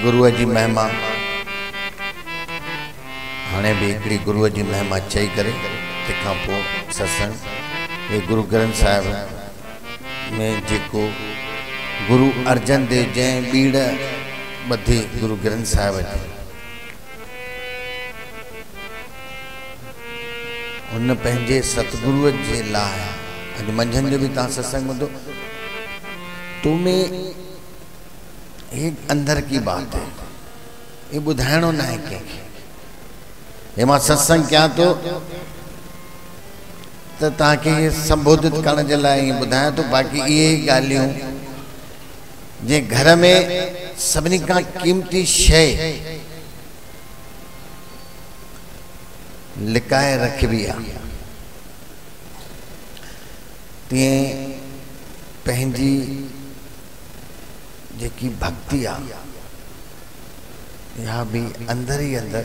गुरुअ जी महिमा हाणे भी हिकिड़ी गुरुअ जी महिमा चई करे तंहिंखां पोइ सत्संग। ये गुरु ग्रंथ साहिब में जेको गुरु अर्जन देव जंहिं ॿीड़ ॿधी गुरु ग्रंथ साहिब जी उन पंहिंजे सतगुरुअ जे लाइ अॼु मंझंदि जो बि तव्हां सत्संग ॿुधो तुम्हें एक अंदर की बात है, ये बुधाइणो ना है कंहिंखे। ये मां सत्संग क्या तो ताकि ये संबोधित करण जे लाइ ईअं ॿुधायां तो। बाक़ी ये ॻाल्हियूं जे घर में सभिनी खां कीमती शइ लिकाए रखबी आहे तीअं पंहिंजी जेकी भक्ति आ या भी अंदर ही अंदर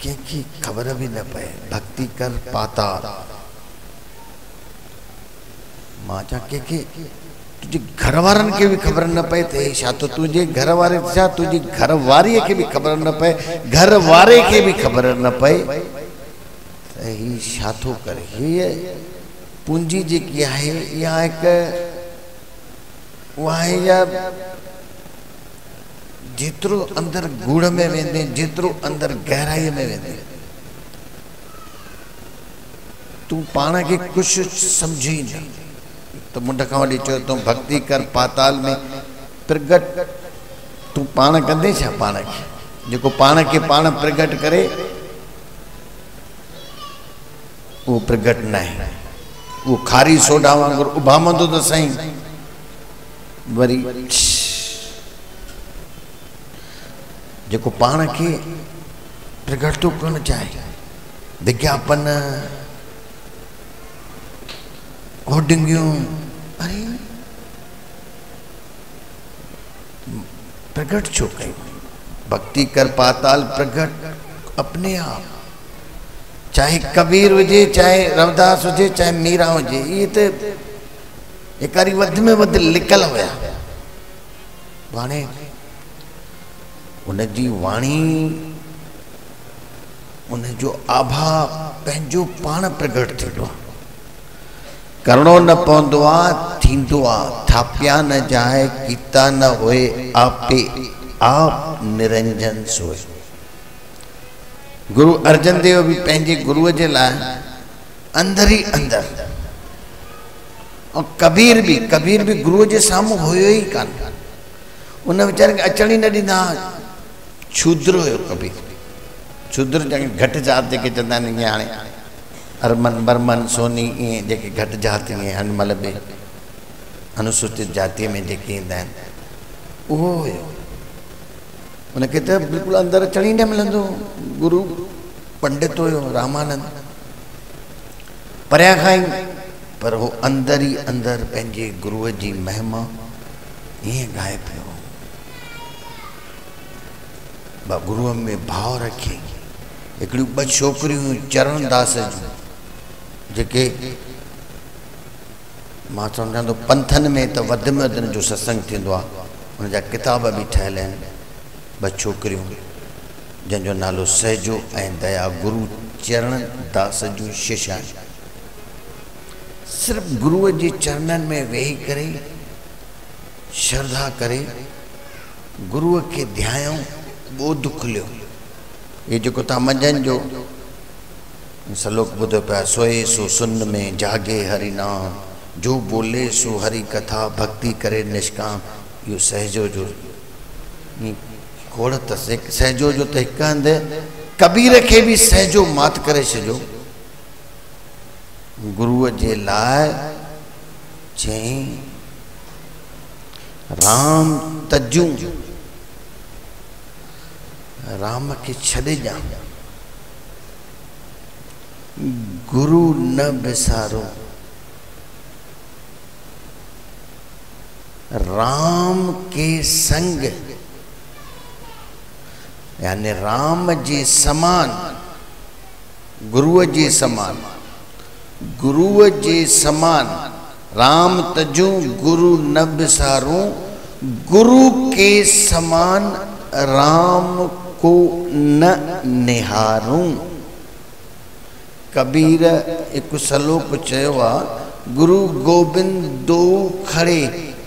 कंहिंखे ख़बर भी न पए। भक्ति कर पाता मां चा कंहिंखे तुझे घर वारनि खे भी खबर न पए त छा तो तुझे घर वारे छा तुझी घर वारीअ खे भी खबर न पए, घर वारे खे भी खबर न पए त ही छा थो करे। हीअ पूंजी जेकी आहे इहा हिकु वह या जितरो अंदर गुड़ में वेंदे जितरो अंदर गहराई में वेंदे तू पाण के कुछ समझी न तो मुंड खां वठी चयो तो भक्ति कर पाताल में प्रगट तू पाण कंदे छा पाण के जेको पाण के पाण प्रगट करे वो प्रगट न है। वो खारी सोडा वांगुरु उभामंदो तो सही वरी जेको पाण के प्रगट तो करण चाहे विज्ञापन होर्डिंगियूं अरे प्रगट छो कई। भक्ति कर पाताल प्रगट अपने आप चाहे कबीर हुजे चाहे रविदास हुजे चाहे मीरा हुजे ये तो एकारी वध में वध लिकल हुया वाणे उनजी वाणी उन जो आभा पंहिंजो पाण प्रगट थींदो आहे। करणो न पवंदो आहे थींदो आहे थापिया न जाए कीता न होए आपे आप निरंजन सोए। गुरु अर्जन देव भी पंहिंजे गुरुअ जे लाइ अंदर ही अंदर और कबीर भी गुरु जे साम्हूं हुयो ही कान। उन वीचारे खे अचण ही न ॾींदा। शूद्र हुयो कबीर। शूद्र घटि जात जेके चवंदा आहिनि ईअं हाणे अरमन बर्मन सोनी ईअं जेके घटि जात ईअं हिन महिल बि अनुसूचित जातीअ में जेके ईंदा आहिनि उहो हुयो। उनखे त बिल्कुलु अंदरि अचण ही न मिलंदो। गुरु पंडित हुयो रामानंद परियां खां ई पर वो अंदर ही अंदर पंहिंजे गुरुअ जी महिमा ईअं ॻाए पियो। गुरुअ में भाव रखे हिकिड़ियूं ॿ छोकिरियूं चरणदास जूं जेके मां चवंदा तो पंथनि में त वध में वधि जो सत्संग थींदो आहे। उनजा किताब भी ठहियल आहिनि। ॿ छोकिरियूं जंहिंजो नालो सहजो ऐं दया गुरु चरणदास जूं शिष्या सिर्फ गुरुअ जे चरणनि में वेही करे श्रद्धा करे गुरुअ के ध्यायूं ॿोध खुलियो। ये जेको तव्हां मंझंदि जो सलोक ॿुधो पिया सोए सो सुन में जागे हरि नाम जो बोले सो हरि कथा भक्ति करे निष्काम। इहो सहजो जो खोड़ अथसि। सहजो जो त हिकु हंधि कबीर खे भी सहजो मात करे छॾियो। गुरुअ जे लाइ चई राम तजूं राम के छॾे ॾियां गुरु न बिसारो। राम के संग यानी राम जी समान गुरुअ जी समान गुरुअ जे समान राम तजूं गुरु न बिसारूं गुरु के समान राम को न निहारूं। कबीर एक सलोक चयो, गुरु गोबिंद दो खड़े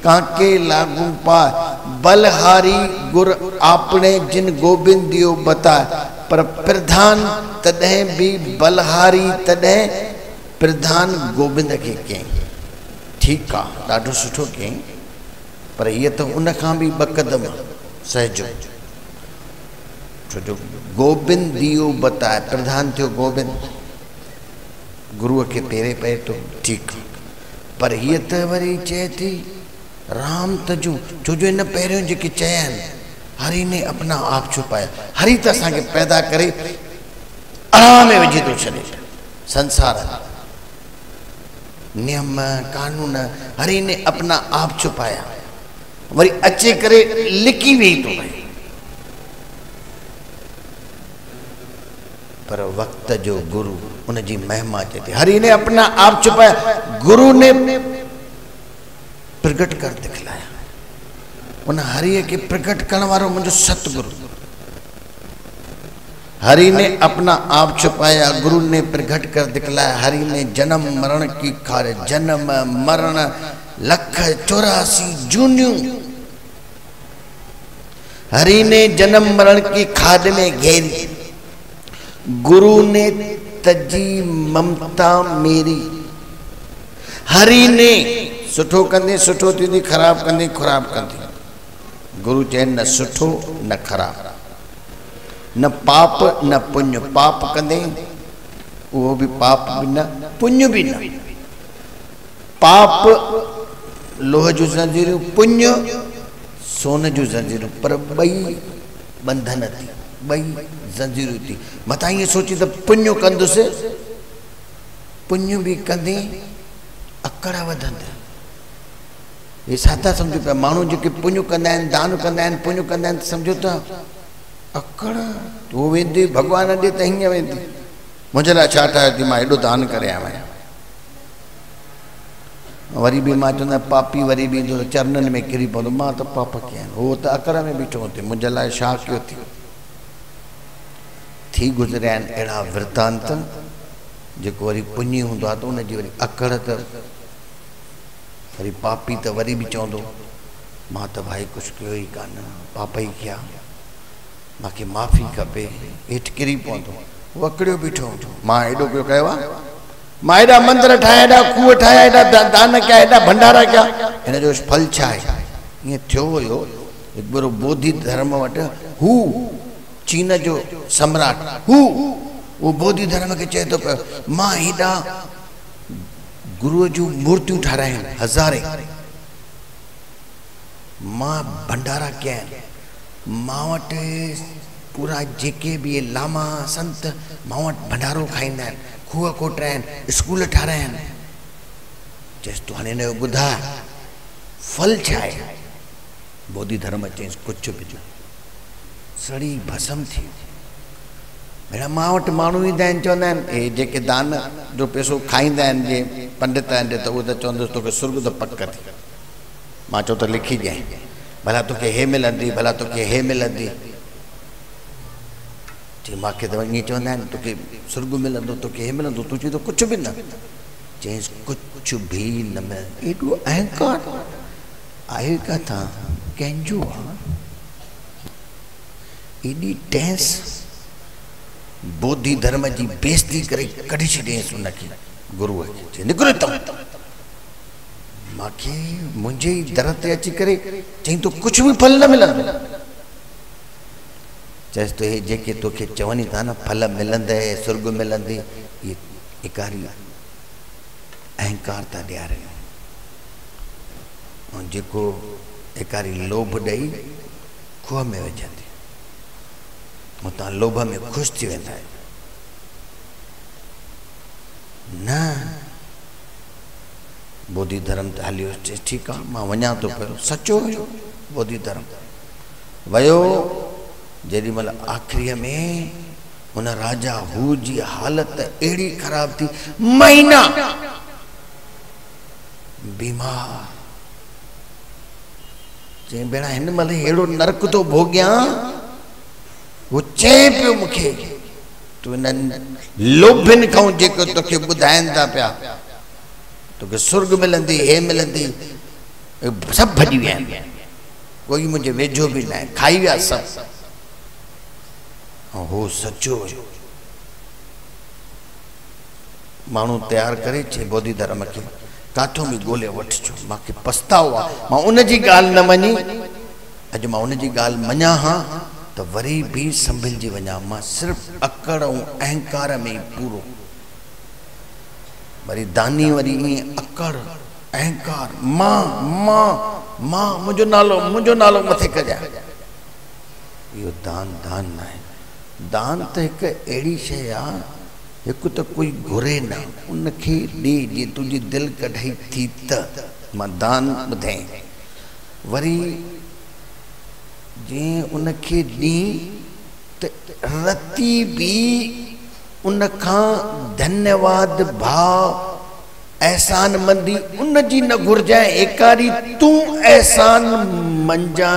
काके लागू पा, बलहारी गुर आपने जिन गोबिंद दियो बता। पर प्रधान तदें भी बलहारी तदें प्रधान गोबिंद के कहीं। ठीक है, ॾाढो सुठो कहीं, पर ये तो उन खां भी ॿ क़दम सहजो। छो जो गोबिंद दियो बताए, प्रधान थियो गोबिंद, गुरुअ के पेरे पए तो ठीक। पर ये तो वरी चए थी राम तजू, छो जो इन पहिरियों जेके चया आहिनि, हरि ने अपना आप छुपाया। हरि त असांखे पैदा करे अड़ा में विझी थो छॾे। संसार नियम कानून हरि ने अपना आप छुपाया, वरी अचे करे लिकी वेही थो वञे। पर वक्त जो गुरु उन जी महिमा चए, हरि ने अपना आप छुपाया, गुरु ने प्रकट कर दिखलाया। उन हरि के प्रकट करने वालों मुझे सतगुरु। हरि ने अपना आप छुपाया, गुरु ने प्रकट कर दिखलाया। हरि ने जन्म मरण की खार, जन्म मरण 184 जूनियों। हरि ने जन्म मरण की खाद में घेरी, गुरु ने तजी ममता मेरी। हरि ने सुठो कंदे सुठो थींदी, ख़राब कंदे ख़राब कंदी। गुरु चए न सुठो न ख़राब, न पाप न पुण्य। पाप कंदे वो भी पाप भी न, पुण्य भी न। पाप लोह जूं ज़ंजीरूं, पुण्य सोन जूं ज़ंजीरूं, पर ॿई बंधन थी, ॿई ज़ंजीरूं थी। मथां ईअं सोची त पुण्य कंदुसि, पुण्य भी कंदे अकड़ वधंदे। ये साथा समझो पिया, माण्हू जेके पुण्य कंदा आहिनि, दान कंदा आहिनि, पुण्य कंदा आहिनि, समझो था अकड़ वो वेंदी भगवान ॾे त हीअं वेंदी, मुंहिंजे लाइ छा ठाहियो थी, मां एॾो दान करे आयो आहियां। वरी भी मां चवंदा पापी वरी भी ईंदो चरणनि में किरी पवंदो, मां त पाप कया आहिनि, उहो त अकड़ में बीठो हुते, मुंहिंजे लाइ छा कयो थी गुज़रिया आहिनि अहिड़ा वृतांत। जेको वरी पुण्य हूंदो आहे त उनजी वरी अकड़ त, वरी पापी त वरी भी चवंदो मां त भाई कुछ कयो ई कान, पाप ई कया, मूंखे माफ़ी खपे, हेठि किरी पवंदो। उहो अकड़ियो बीठो हूंदो, मां एॾो पियो कयो आहे, मां एॾा मंदर ठाहिया, एॾा खूह ठाहिया, एॾा दान कया, एॾा भंडारा कया, हिन जो फल छा आहे? ईअं थियो हुयो हिकु भेरो बोधि धर्म वटि, हू चीन जो सम्राट, हू वो बोधि धर्म के चए थो पियो मां हेॾा गुरुअ जूं मूर्तियूं ठारायूं हज़ारे, मां भंडारा कया आहिनि, मां वटि पूरा जेके भी लामा संत मां वटि भंडारो खाईंदा आहिनि, खूह कोटराया आहिनि, स्कूल ठाराया आहिनि। चएसि तूं हाणे हिन जो ॿुधा फल छा आहे? बोधि धर्म चएसि कुझु बि न, सड़ी भस्म थी। भेण मां वटि माण्हू ईंदा आहिनि, चवंदा आहिनि हे जेके दान जो पैसो खाईंदा आहिनि जे पंडित आहिनि त उहो त चवंदुसि तोखे सुर्ग त पक थी। मां चयो त लिखी ॾियां, भला तोखे हे मिलंदी, भला तोखे हे मिलंदी। चई मूंखे त ईअं चवंदा आहिनि तोखे सुर्ग मिलंदो, तोखे हे मिलंदो, तूं चई त कुझु बि न। चईंसि कुझु बि न मिलंदो। एॾो अहंकार आहे किथां, कंहिंजो आहे? एॾी टेंस बोधि धर्म जी बेइज्जती करे कढी छॾियसि उनखे गुरुअ खे, निकिरो तम मूंखे मुंहिंजे दर ते अची करे चई तो कुझु बि फल न मिलंदो। चएसि तो हे जेके तोखे चवनि था न फल मिलंदे, सुर्ग मिलंदी, ये एकारी अहंकार था ॾियारनि। ऐं जेको एकारी लोभ ॾेई खूह में विझंदी, हुतां लोभ में ख़ुशि थी वेंदा आहिनि। न बोधि धर्म त हलियो, चएसि ठीकु आहे मां वञा थो पियो। सचो हुयो बोधि धर्म, वियो। जेॾी महिल आख़िरीअ में हुन राजा हू जी हालत अहिड़ी ख़राब थी, महीना बीमार, चई भेण हिन महिल अहिड़ो नरक तो भोगिया वो चए पियो मूंखे तू इन्हनि लोभिन खां जेको तोखे ॿुधाइनि था पिया तोखे सुर्ग मिलंदी हे मिलंदी सभु भॼी विया आहिनि कोई मुंहिंजे वेझो बि न आहे खाई विया सभु ऐं हो सचो हुयो माण्हू तयारु करे चए बोधी धर्म खे काथों बि ॻोल्हे वठिजो मूंखे पछताओ आहे मां उनजी ॻाल्हि न मञी अॼु मां उनजी ॻाल्हि मञा हा तो वरी भी संभलजी वञा मां सिर्फ अकड़ ऐं अहंकार में पूरो वरी दानी वरी अकड़ अहंकार मां मां मां मुंहिंजो नालो मथे कजां इहो दान दान न आहे दान त हिकु अहिड़ी शइ आहे हिकु त कोई घुरे न उनखे ॾे जे तुंहिंजी दिलि कढाई थी त मां दान ॿुधाई वरी जे उनखे ॾी त रती भी उनखां धन्यवाद भाव एहसान मंदी उनजी न घुरजाए एकारी तूं एहसान मंजा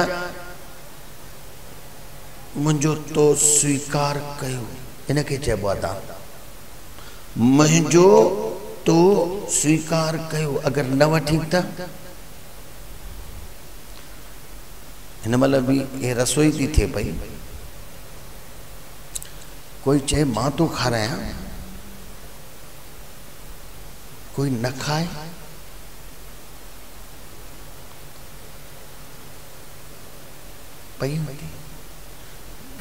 मुंहिंजो तो स्वीकार कयो इनखे चइबो आहे दान मुंहिंजो तो स्वीकार कयो अगर न वठी त हिन महिल भी ये रसोई थी थिए पई कोई चए मां तो खारायां कोई न खाए पई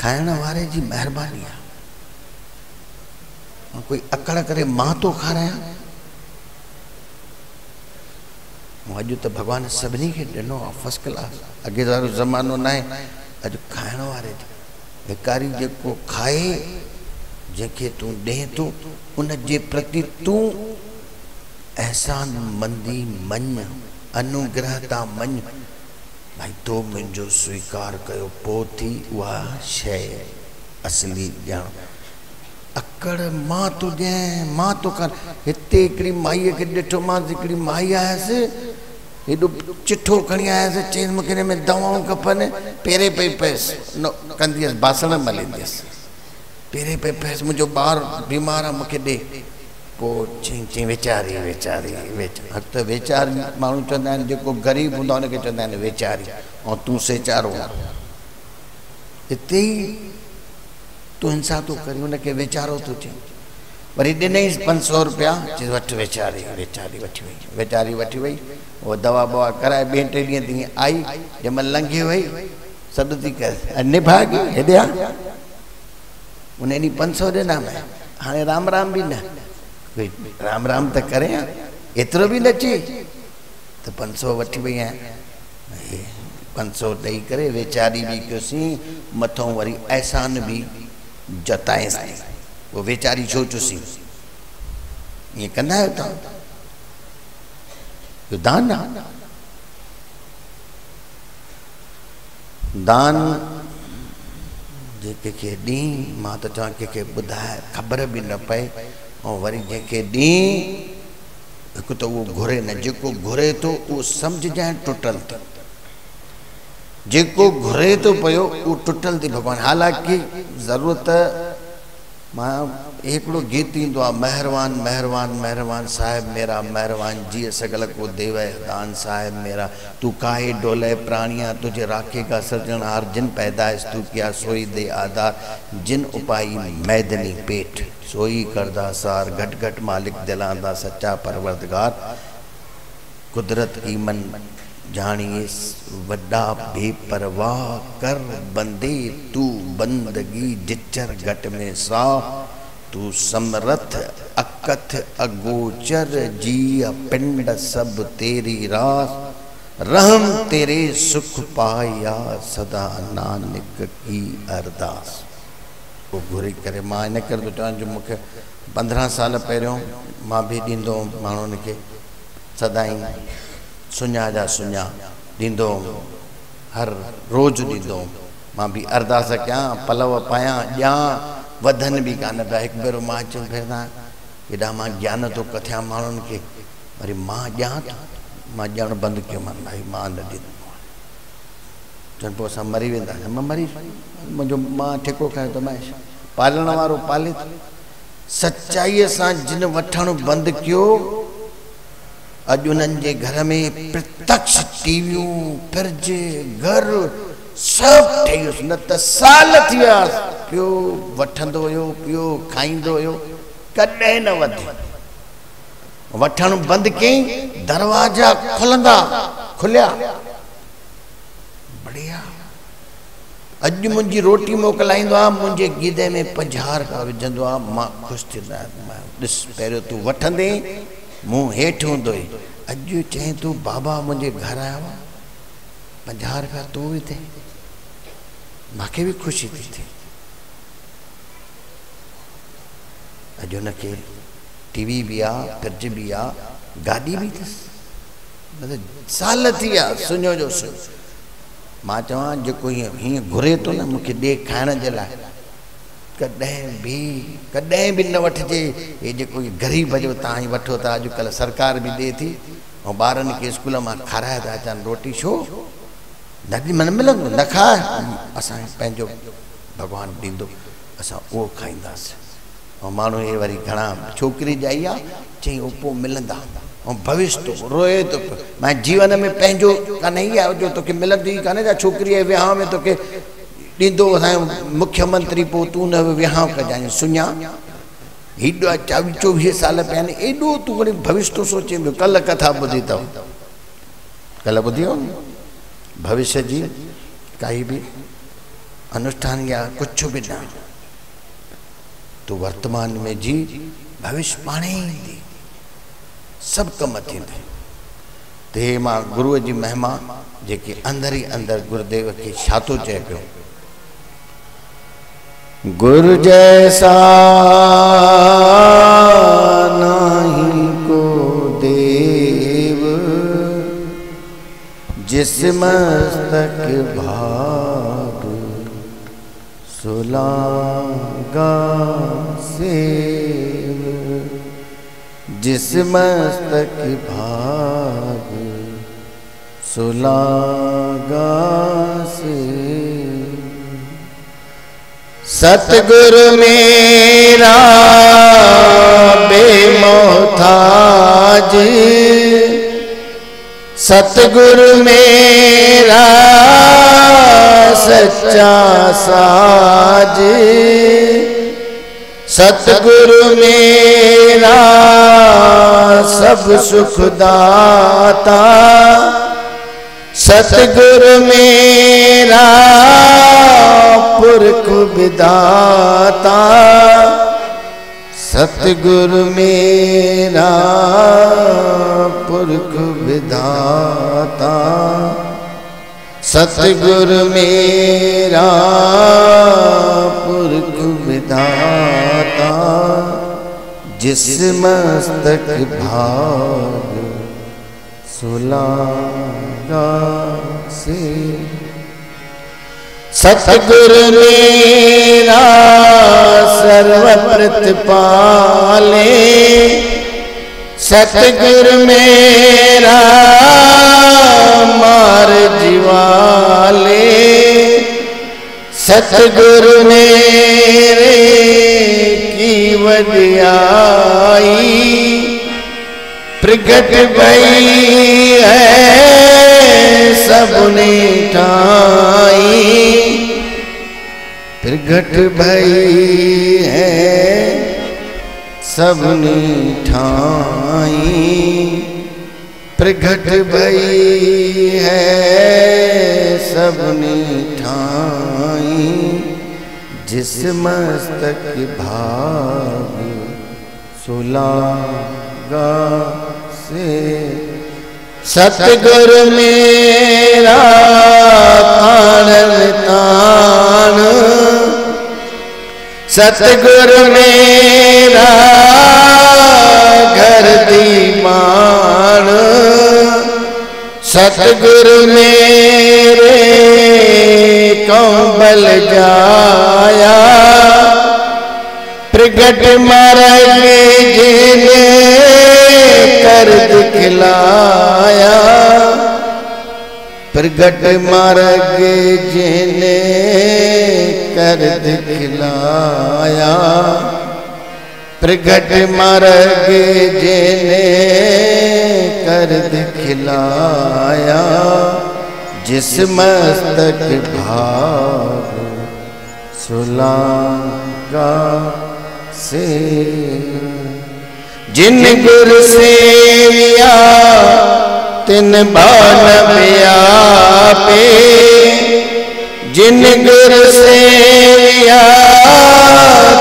खाइण वारे जी मेहरबानी आहे कोई अकड़ करे मां तो खारायां अॼु त भगवान सभिनी खे ॾिनो आहे फर्स्ट क्लास अॻे वारो ज़मानो न आहे अॼु खाइण वारे भिकारी जेको खाए जंहिंखे तूं ॾे थो उन जे प्रति तूं एहसान मंदी मञ अनुग्रहता मञ भाई तो मुंहिंजो स्वीकार कयो पोइ थी उहा शइ असली ॼाण अकड़ मां तो ॾियां मां तो कर हिते हिकिड़ी माईअ खे ॾिठो मां हिकिड़ी माई आयसि हेॾो चिठो खणी आयसि चई मूंखे हिन में दवाऊं खपनि पहिरें पई पयसि न कंदी हुअसि बासण मलींदी हुअसि पहिरें पई पयसि मुंहिंजो ॿारु बीमार आहे मूंखे ॾे पोइ चई वेचारी वेचारी हक़ त वेचारी माण्हू चवंदा आहिनि जेको ग़रीब हूंदो आहे हुनखे चवंदा आहिनि वेचारी ऐं तूं सेचारो हिते ई तूं हिंसा तो करी उनके वेचारो तो चई वरी ॾिनईसि 500 रुपया चई वठ वेचारी वेचारी वठी वई वो दवा बवा कराए 2-3 ॾींहं थी आई जंहिंमहिल लंघे वई सॾु थी करे निभागी हेॾे आ उन ॾींहुं 500 ॾिना मैं हाणे राम राम बि न राम राम त करे एतिरो बि न चई त 500 वठी वई आहियां 500 ॾेई करे वेचारी बि कयोसीं मथों वरी एहसान बि जताएंसि वो वेचारी छो चुसी ये कंदा आहियो तव्हां यो दान आहे दान जेके ॾी मां त चवां कंहिंखे ॿुधाए ख़बर बि न पए ऐं वरी जंहिंखे ॾी हिकु त उहो घुरे न जेको घुरे थो उहो सम्झजांइ टुटल थो जेको घुरे तो पियो वो टुटल थी भगवान हालांकि ज़रूरत मां हिकिड़ो गीत ईंदो आहे मेहरबान मेहरबान मेहरबान साहिब मेरा मेहरबान जीअ सगल को देव दान साहिब मेरा तू काहे डोले प्राणिया तुझे राखेगा सृजनहार जिन पैदाइश तू किया सोई दे आधार जिन उपाई मैदनी पेट सोई करदा सार घट घट मालिक दिलांदा सच्चा परवरदिगार कुदरत की मन जानिए वड्डा बेपरवाह कर बंदे तू बंदगी जिचर घट में सा तू समरथ अकथ अगोचर जिया पिंड सब तेरी रास रहम तेरे सुख पाया सदा नानक की अरदास वो घुरी करे मां इन कर तो चवां जो मूंखे 15 साल पहिरियों मां भी ॾींदो माण्हुनि खे सदाई सुञा जा सुञा ॾींदो हर रोज़ ॾींदो मां भी अरदास कयां पलव पायां ॾियां वधन भी कान पिया हिकु भेरो मां चयो फिरदा हेॾा मां ज्ञान थो कथियां माण्हुनि खे वरी मां ॾियां थो मां ॾियणु बंदि कयो मां भाई मां न ॾींदो चन पोइ असां मरी वेंदा मां मरी मुंहिंजो मां ठेको खायो त मां पालण वारो पाले सच्चाईअ सां जिन वठणु बंदि कयो अॼु उन्हनि जे घर में प्रत्यक्ष टीवियूं फ्रिज घर सभु ठही वियोसि न त साल थी विया पियो वठंदो हुयो पियो खाईंदो हुयो कॾहिं न वधे वठणु बंदि कयईं दरवाजा खुलंदा खुलिया बढ़िया अॼु मुंहिंजी रोटी मोकिलाईंदो आहे मुंहिंजे गीदे में 50 रुपया विझंदो आहे मां ख़ुशि थींदो आहियां ॾिस पहिरियों तूं वठंदे मूं हेठि हूंदो हुई अॼु चईं तूं बाबा मुंहिंजे घर आयो आहे 50 रुपया तूं विधे मूंखे बि ख़ुशी थी थिए अॼु हुनखे टीवी बि आहे फ्रिज बि आहे गाॾी बि अथसि साल थी विया सुञो जो सुञो मां चवां जेको हीअं घुरे थो न मूंखे ॾे खाइण जे लाइ कॾहिं बि न वठिजे हे जेको ग़रीब जो तव्हां ई वठो था अॼुकल्ह सरकार बि ॾिए थी ऐं ॿारनि खे स्कूल मां खाराए था अचनि रोटी छो न मिलंदो न खाए असां पंहिंजो भॻवानु ॾींदो असां उहो खाईंदासीं ऐं माण्हू इहे वरी घणा छोकिरी ॼाई आहे चई उहो पोइ मिलंदा ऐं भविष्य तो रोए तो मां जीवन में पंहिंजो कान ई आहे जो तोखे मिलंदी कान्हे छा छोकिरीअ जे विहांउ में तोखे ॾींदो असांजो मुख्यमंत्री पोइ तूं न विहांउ कजांइ सुञा हेॾो 24 साल पिया आहिनि एॾो तूं वरी भविष्य तो सोचे कल्ह कथा ॿुधी अथव कल्ह ॿुधी हो भविष्य जी काई बि अनुष्ठान या कुझु बि न तूं वर्तमान में जी भविष्य पाणे ई ईंदी सब कम थींदे ते मां गुरुअ जी महिमा जेके अंदर ही अंदर गुरुदेव खे छा थो चए पियो गुरु जैसा नहीं को देव जिस मस्तक भाग सुलागा सेव जिस मस्तक भाग सुलागा से सतगुरु मेरा बेमोहताज सतगुरु मेरा सच्चा साज सतगुरु मेरा सब सुख दाता सतगुरु मेरा पुरख विधाता सतगुरु मेरा पुरख विधाता सतगुरु मेरा पुरख विधाता जिस मस्तक भाग सुलागा से सतगुरु मेरा सर्व प्रतिपाले सतगुरु मेरा मार जीवाले सतगुरु मेरे की वडियाई प्रगट भई है सबने ठाई प्रगट भई है सबने ठाई प्रगट भई है सबने ठाई जिस मस्तक भाग सुलागा से सतगुरु मेरा तान तान सतगुरु मेरा घर दीवान सतगुरु मेरे कंबल जाया प्रगट मारे जिने कर दिखलाया प्रगट मार्ग जिने कर दिखलाया, प्रगट मार्ग जिने कर दिखलाया, जिस मस्तक भाग सुलागा से, जिन गुर सेविया तिन बान व्यापे, जिन गुर सेविया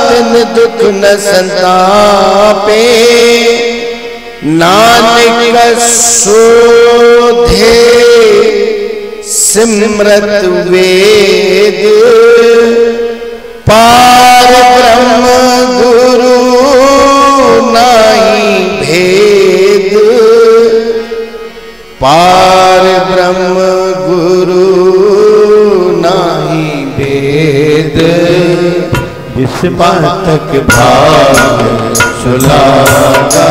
तिन दुख न संतापे, नानक सोधे सिमरत वेद, पार ब्रह्म गुरु नाहि भेद, पार ब्रह्म गुरु नाहि भेद, जिस मस्तक भाग सुलागा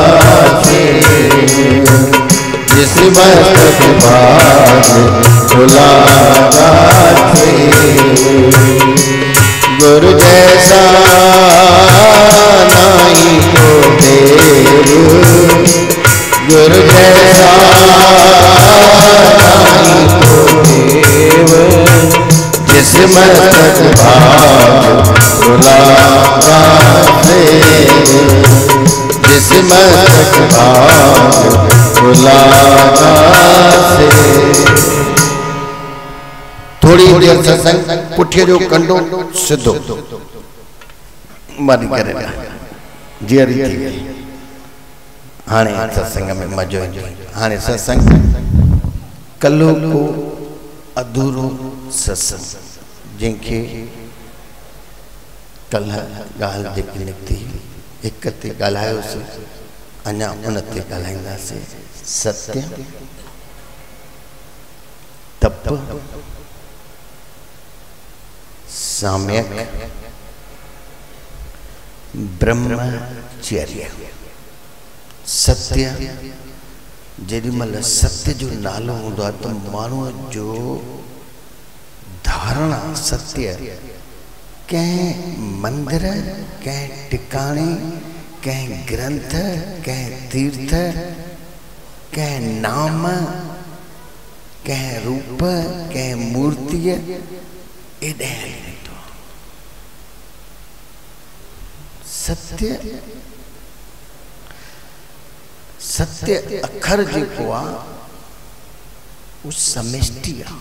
से, जिस मस्तक भाग सुलागा से, गुरु जैसा नाहि को देव, गुरु जैसा नाहि को देव, जिस मस्तक भाग सुलागा से, जिस मस्तक भाग सुलागा से। थोड़ी देर सत्संग पुठिए जो कंडो सिद्धो बंदि करे जीअरी थी वई। हाणे सत्संग में मजो ईंदो। हाणे सत्संग कल्हो को अधूरो सत्संग, जंहिंखे कल्ह ॻाल्हि जेकी निकिती हिक ते ॻाल्हायोसीं, अञा उन ते ॻाल्हाईंदासीं। सत्य, तप, साम्यक, ब्रह्मचर्य। सत्य, जेॾीमहिल सत्य जो नालो हूंदो आहे त माण्हूअ जो धारणा सत्य कंहिं मंदिर, कंहिं टिकाणे, कंहिं ग्रंथ, कंहिं तीर्थ, कंहिं नाम, कंहिं रूप, कंहिं मूर्तिअ एॾे वेंदो। सत्य, सत्य अखर जेको आहे उहो समष्टि आहे।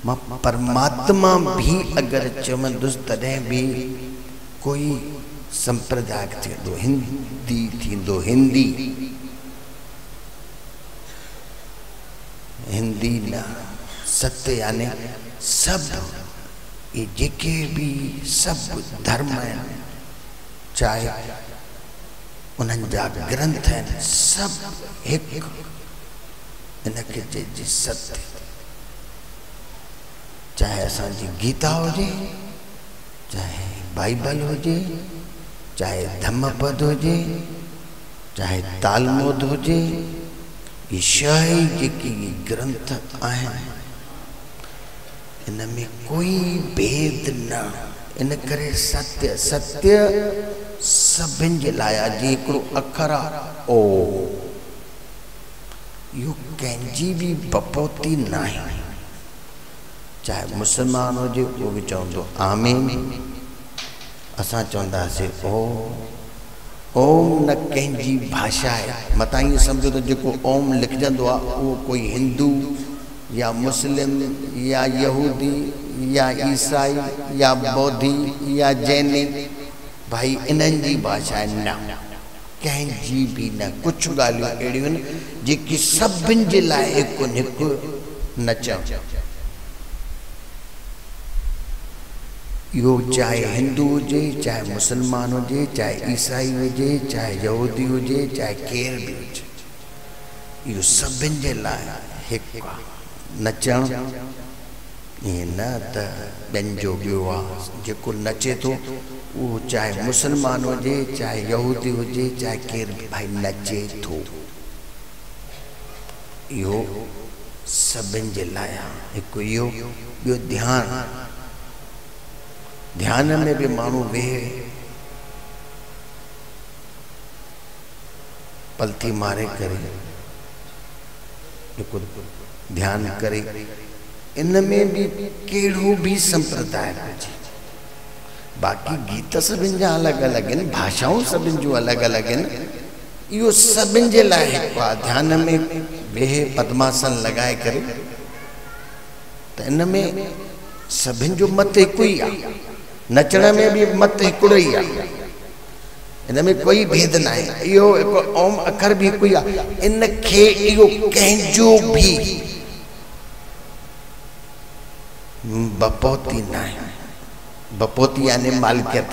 मां परमात्मा भी अगर चवंदुसि तॾहिं बि कोई संप्रदाय थींदो, हिंदी थींदो, हिंदी हिंदी न। सत्य यानी सब ये जेके भी सब धर्म आहिनि, चाहे उन्हनि जा ग्रंथ आहिनि, सब हिकु इनखे चइजे सत्य। चाहे असांजी गीता हुजे, चाहे बाइबल हुजे, चाहे धम्मपद हुजे, चाहे तालमुद हुजे, ये शइ जेकी ग्रंथ आहिनि इन में कोई भेद न। इन करे सत्य, सत्य सभिनि जे लाइ आहे। जीअं हिकिड़ो अखर आहे ओ, इहो कंहिंजी बि बपोती न आहे। चाहे मुसलमान हुजे उहो बि चवंदो आमीन, असां चवंदासीं ओ। ओम न कंहिंजी भाषा आहे। मतां ईअं सम्झो त जेको ओम लिखजंदो आहे उहो कोई हिंदू या मुस्लिम या यहूदी या ईसाई या बौद्धी या जैनी, भाई इन्हनि जी भाषा आहे न, कंहिंजी बि न। कुझु ॻाल्हियूं अहिड़ियूं आहिनि जेकी सभिनि जे लाइ हिकु हिकु न चवनि। इहो चाहे हिंदू हुजे, चाहे मुसलमान हुजे, चाहे ईसाई हुजे, चाहे यहूदी हुजे, चाहे केर बि हुजे, इहो सभिनि जे लाइ हिकु आहे। नचणु ईअं न त ॿियनि जो ॿियो आहे। जेको नचे थो उहो चाहे मुसलमान हुजे, चाहे यहूदी हुजे, चाहे केर बि भाई नचे थो। इहो सभिनि जे लाइ हिकु इहो, ॿियो ध्यानु। ध्यान में भी माण्हू वेहे पलथी मारे करे जेको ध्यान करे, इन में भी कहिड़ो भी संप्रदाय हुजे। बाक़ी गीत सभिनि जा अलॻि अलॻि आहिनि, भाषाऊं सभिनि जूं अलॻि अलॻि आहिनि। इहो सभिनि जे लाइ हिकु आहे। ध्यान में वेहे पद्मासन लॻाए करे, त इन में सभिनि जो मत हिकु ई आहे। नचण में भी मत हिकिड़ो ई आहे, इन में कोई भेद न आहे। इहो हिकु ओम अखर भी हिकु ई आहे। इन खे इहो कंहिंजो भी बपौती न आहे। बपौती यानी मालिकियत,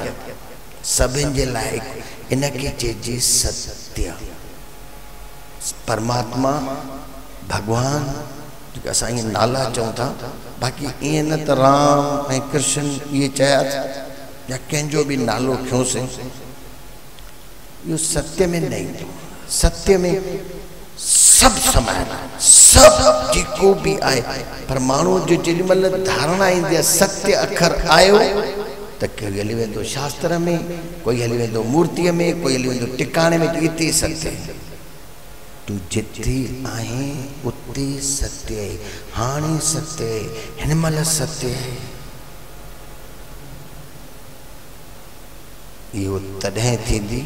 सभिनि जे लाइ इन खे चइजे सत्य। परमात्मा भगवान जेके असां इहे नाला चऊं था, बाक़ी ईअं न त राम ऐं कृष्ण इहे चया या कंहिंजो भी नालो खयोंसीं, इहो सत्य में न ईंदो। सत्य में सभु समायल आहे, सभु जेको भी आहे। पर माण्हू जो जेॾीमहिल धारणा ईंदी आहे सत्य अखर आयो, त कोई हली वेंदो शास्त्र में, कोई हली वेंदो मूर्तिअ में, कोई हली वेंदो टिकाणे में, हिते सत्य आहे। तूं जिथे आहीं उते सत्य आहे, हाणे सत्य आहे, हिन महिल सत्य आहे। इहो तॾहिं थींदी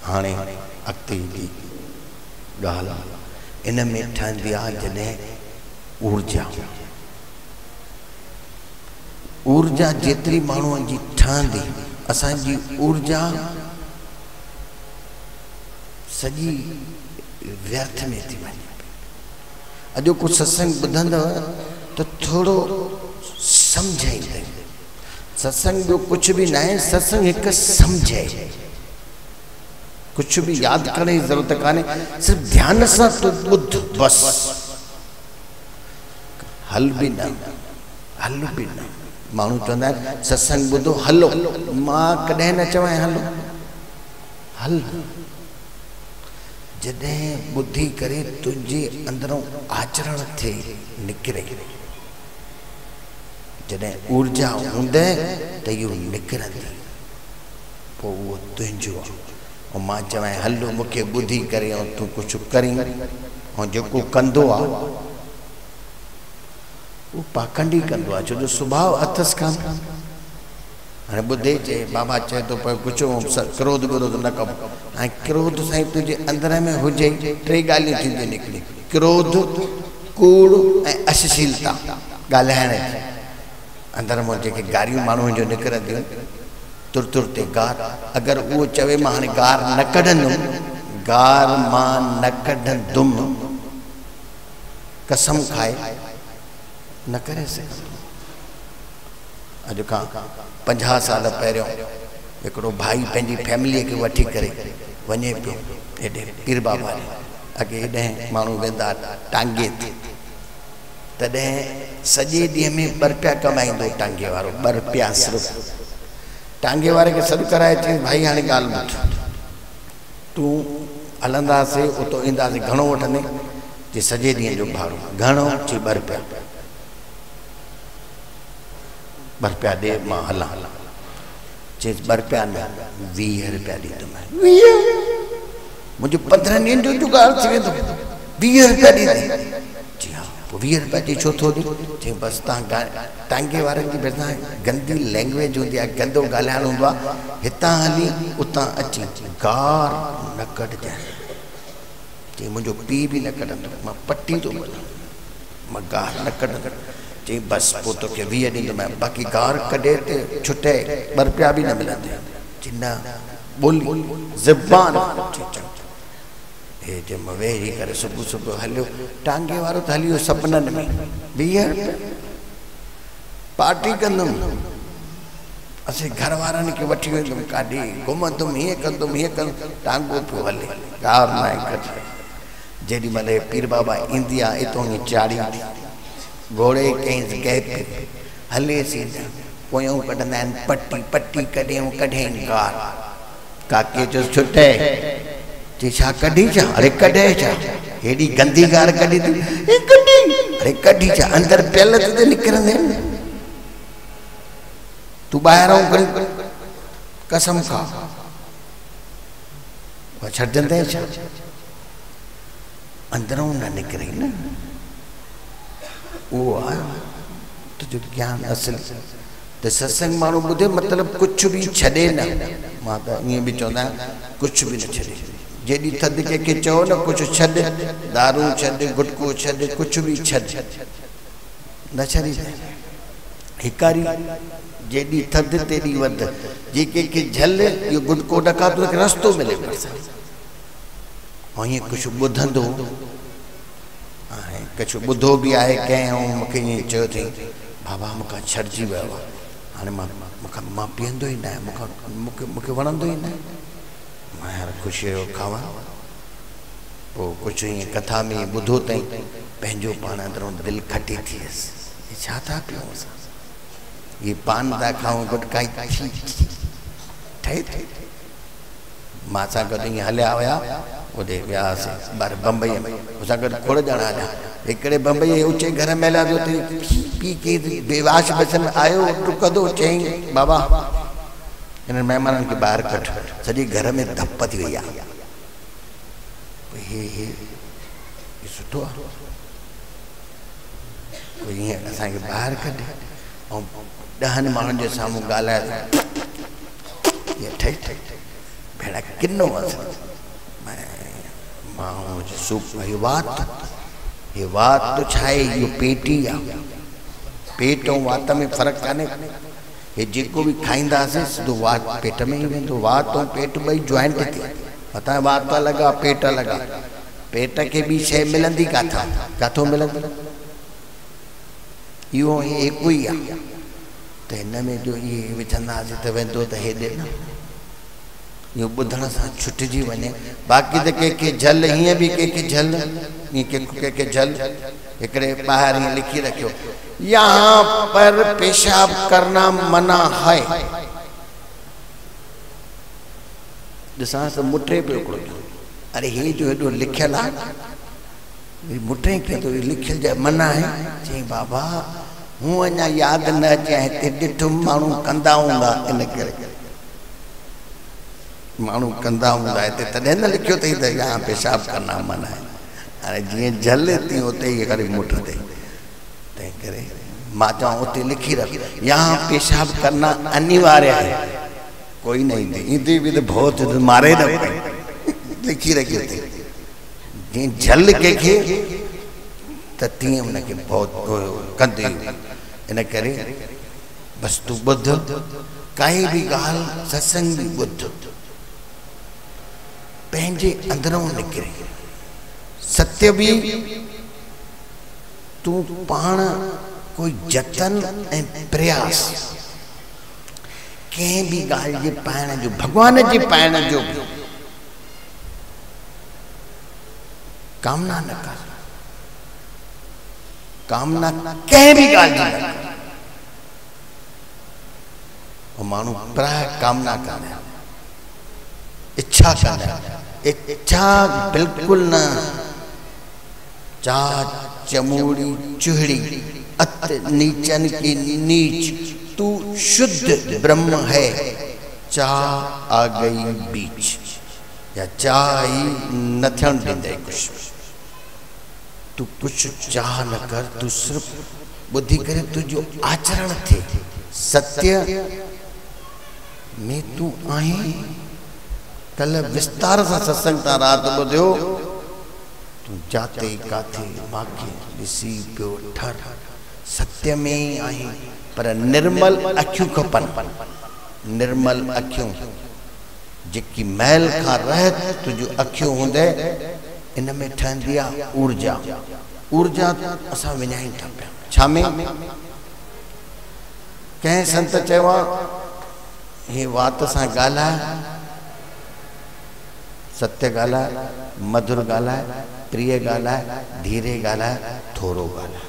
हाणे अॻिते जी ॻाल्हि इन में ठहंदी आहे जॾहिं ऊर्जा ऊर्जा जेतिरी माण्हूअ जी ठहंदी, असांजी ऊर्जा सॼी व्यर्थ में थी वञे। अॼु को सत्संग ॿुधंदव त थोरो सम्झ ईंदे। सत्संग ॿियो कुझु बि न आहे, सत्संग हिकु सम्झ आहे। कुछ भी याद करने की जरूरत काने, सिर्फ ध्यान से तो बुद्ध बस। हल भी न मानू चवंदा आहिनि सत्संग ॿुधो हलो, मां कॾहिं न चवां हलो। हल जॾहिं ॿुधी करे तुंहिंजे अंदरों आचरण थे निकिरे, जॾहिं ऊर्जा हूंदे त इहो निकिरंदी, पोइ उहो तुंहिंजो आहे। और मां चवां हलो मूंखे ॿुधी करे ऐं तूं कुझु करी, ऐं जेको कंदो आहे उहो पाखंडी कंदो आहे, छो जो सुभाउ अथसि कान। हाणे ॿुधे चए बाबा चए थो पियो कुझु क्रोध विरोध न कबो। ऐं क्रोध साईं तुंहिंजे अंदर में हुजे, टे ॻाल्हियूं थींदियूं निकिरी, क्रोध, कूड़ ऐं अश्लीलता, ॻाल्हाइण अंदर मां जेके गारियूं माण्हुनि जो निकिरंदियूं, तुर तुर ते गार। अगर वो चवे मां हाणे गार न कढंदुमि, गार मां न कढंदुमि, कसम खाए न करे सघंदो। अॼु खां 50 साल पहिरियों हिकिड़ो भाई पंहिंजी फैमिलीअ खे वठी करे वञे पियो हेॾे पीर बाबा ॾे। अॻे हेॾे माण्हू वेंदा टांगे ते, तॾहिं सॼे ॾींहं में 2 रुपया कमाईंदो टांगे वारो, 2 रुपया सिर्फ़ु। टांगे वारे के सॾु कराए चई भाई हाणे ॻाल्हि ॿुध, तूं हलंदासीं उतो ईंदासीं, घणो वठंदे? चई सॼे ॾींहं जो भाड़ो। घणो? चई 2 रुपया। 2 रुपया ॾे मां हलां। चई 2 रुपया न, 20 रुपया ॾींदुमि। 20? मुंहिंजो 15 ॾींहंनि जो जुगाड़ थी वेंदो, 20 रुपया ॾींदे? चई हा। पोइ 20 रुपया चई छो थो ॾे? चई बसि तव्हां टांगे वारनि जी भरिसां गंदी लैंग्वेज हूंदी आहे, गंदो ॻाल्हाइण हूंदो आहे। हितां हली उतां अची गार न कढजांइ। चई मुंहिंजो पीउ बि न कढंदो, मां पटी थो वञां, मां गार न कढंदो। चई बसि पोइ तोखे 20 ॾींदोमांइ, बाक़ी गार कढे ते छुटे 2 रुपया बि न मिलंदे। चई न ॿोली ज़बान। हे जे मां वेही करे सुबुह सुबुह हलियो, टांगे वारो त हलियो सपननि में। 20 रुपया पार्टी कंदुमि, असीं घर वारनि खे वठी वेंदुमि काॾे, घुमंदुमि, हीअं कंदुमि हीअं कंदुमि, टांगो पियो हले, गार न आहे कढे। जेॾी महिल पीर बाबा ईंदी आहे हितां ई चाढ़ी घोड़े कंहिं जॻह ते हले सीधा, पोयों कढंदा आहिनि पटी, पटी कढियूं कढियईं गार। काके जो छुटे, चई छा कढी छा? अरे कढे छा? हेॾी गंदी गार कढी थी? कढी कढी छा अंदर पियल ते निकिरंदे तू ॿाहिरां कर कसम खा वो छॾंदे छा अंदरों न निकिरे न वो तुझो ज्ञान असली तो सत्संग माण्हू ॿुधे मतलब कुछ भी छॾे न मां त ईअं बि चवंदा कुछ भी न छॾे जेॾी थधि कंहिंखे चओ न कुछ छॾ दारू छॾ गुटको छॾ कुछ भी छॾ न छॾींदे हिकारी जेॾी थधि तेॾी वध जे कंहिंखे झल इहो गुटको ॾका तो रस्तो मिले ऐं ईअं कुछ ॿुधंदो कुछ ॿुधो बि आहे कंहिं ऐं मूंखे ईअं चयो अथई बाबा मूंखां छॾिजी वियो आहे हाणे मां पीअंदो ई न आहियां मूंखे वणंदो ई न मां यार ख़ुशी जो खावां पोइ कुझु ईअं कथा में ॿुधो अथई पंहिंजो पाण अंदरों दिलि खटी थी वियसि हीअ छा था पियूं असां ये पान था खाऊं गुटकाई ठहे मां सां गॾु ईअं हलिया हुया ओॾे वियासीं ॿार बम्बई में असां गॾु खोड़ ॼणा हलिया हिकिड़े बम्बई ऊचे घर में हलिया तो पी के बेवाश बसन आयो टुकंदो चयईं बाबा इन महिमाननि खे ॿाहिरि कढ सॼे घर में धप थी वई आहे हे सुठो आहे कोई ईअं असांखे ॿाहिरि कढे ऐं 10 माण्हुनि जे साम्हूं ॻाल्हाए ईअं ठही भेण किनो माण्हू सूप ये वात तो छाए यो पेटी आ पेट और वात में फर्क काने ये जेको भी खाइंदासीं सिधो वात पेट में ही वेंदो वात और पेट बई जॉइंट थी पता है वात लगा पेट लगा पेट के भी शे मिलंदी काथो मिलंदी यो एक ही आ तो इन में जो ये विझंदासीं त वेंदो त हेॾे न यो ॿुधण सां छुटिजी वञे बाक़ी त कंहिंखे झल हीअं बि कंहिंखे झल कंहिंखे झल हिकिड़े ॿाहिरि हीअं लिखी रखियो यहाँ पर पेशाब करना मना है ॾिसां त मुटे पियो हिकिड़ो अरे हे जो हेॾो लिखियल आहे मुटे खे तो लिखियल जा मना है चई बाबा हूँ अञा यादि न अचे हिते ॾिठुम माण्हू कंदा हूंदा इन करे माण्हू कंदा हूंदा हिते तॾहिं न लिखियो अथई त यहाँ पेशाब करना मना है हाणे जीअं झल थी उते ई करे मुठ ते तंहिं करे मां चवां उते लिखी रख यहाँ पेशाब करना अनिवार्य है कोई न ईंदी ईंदी बि त बहुत मारे न लिखी रखी अथई जीअं झल कंहिंखे त तीअं उनखे बहुत कंदी इन करे बसि तूं ॿुध काई बि ॻाल्हि सत्संग बि ॿुध पंहिंजे अंदरों निकिरे सत्य भी तू पाण कोई जतन ऐं प्रयास कंहिं भी ॻाल्हि जे पाइण जो भगवान जे पाइण जो कामना न कर कामना कंहिं भी ॻाल्हि जी न कर माण्हू प्राय कामना कंदा इच्छा कंदा इच्छा बिल्कुल न चा चमूड़ी चूहड़ी अत नीचन की नीच तू शुद्ध ब्रह्म है चा आ गई बीच या चा ही न थियण ॾींदे कुछ तू कुछ चाह न कर तू सिर्फ बुद्धि करे तुझो आचरण थे सत्य में तू आहे कल विस्तार से सत्संग ता रात ॿुधियो तू जाते काथे माखे ॾिसी पियो ठर सत्य में ही आहे पर निर्मल अखियूं खपन निर्मल अखियूं जेकी मैल खां रहत तुझो अखियूं हूंदे इन में ठहंदी आहे ऊर्जा ऊर्जा असां विञाई था पिया छा में कंहिं संत चयो हे वात सां ॻाल्हाए सत्य ॻाल्हाए मधुर ॻाल्हाए प्रिय ॻाल्हाए धीरे ॻाल्हाए थोरो ॻाल्हाए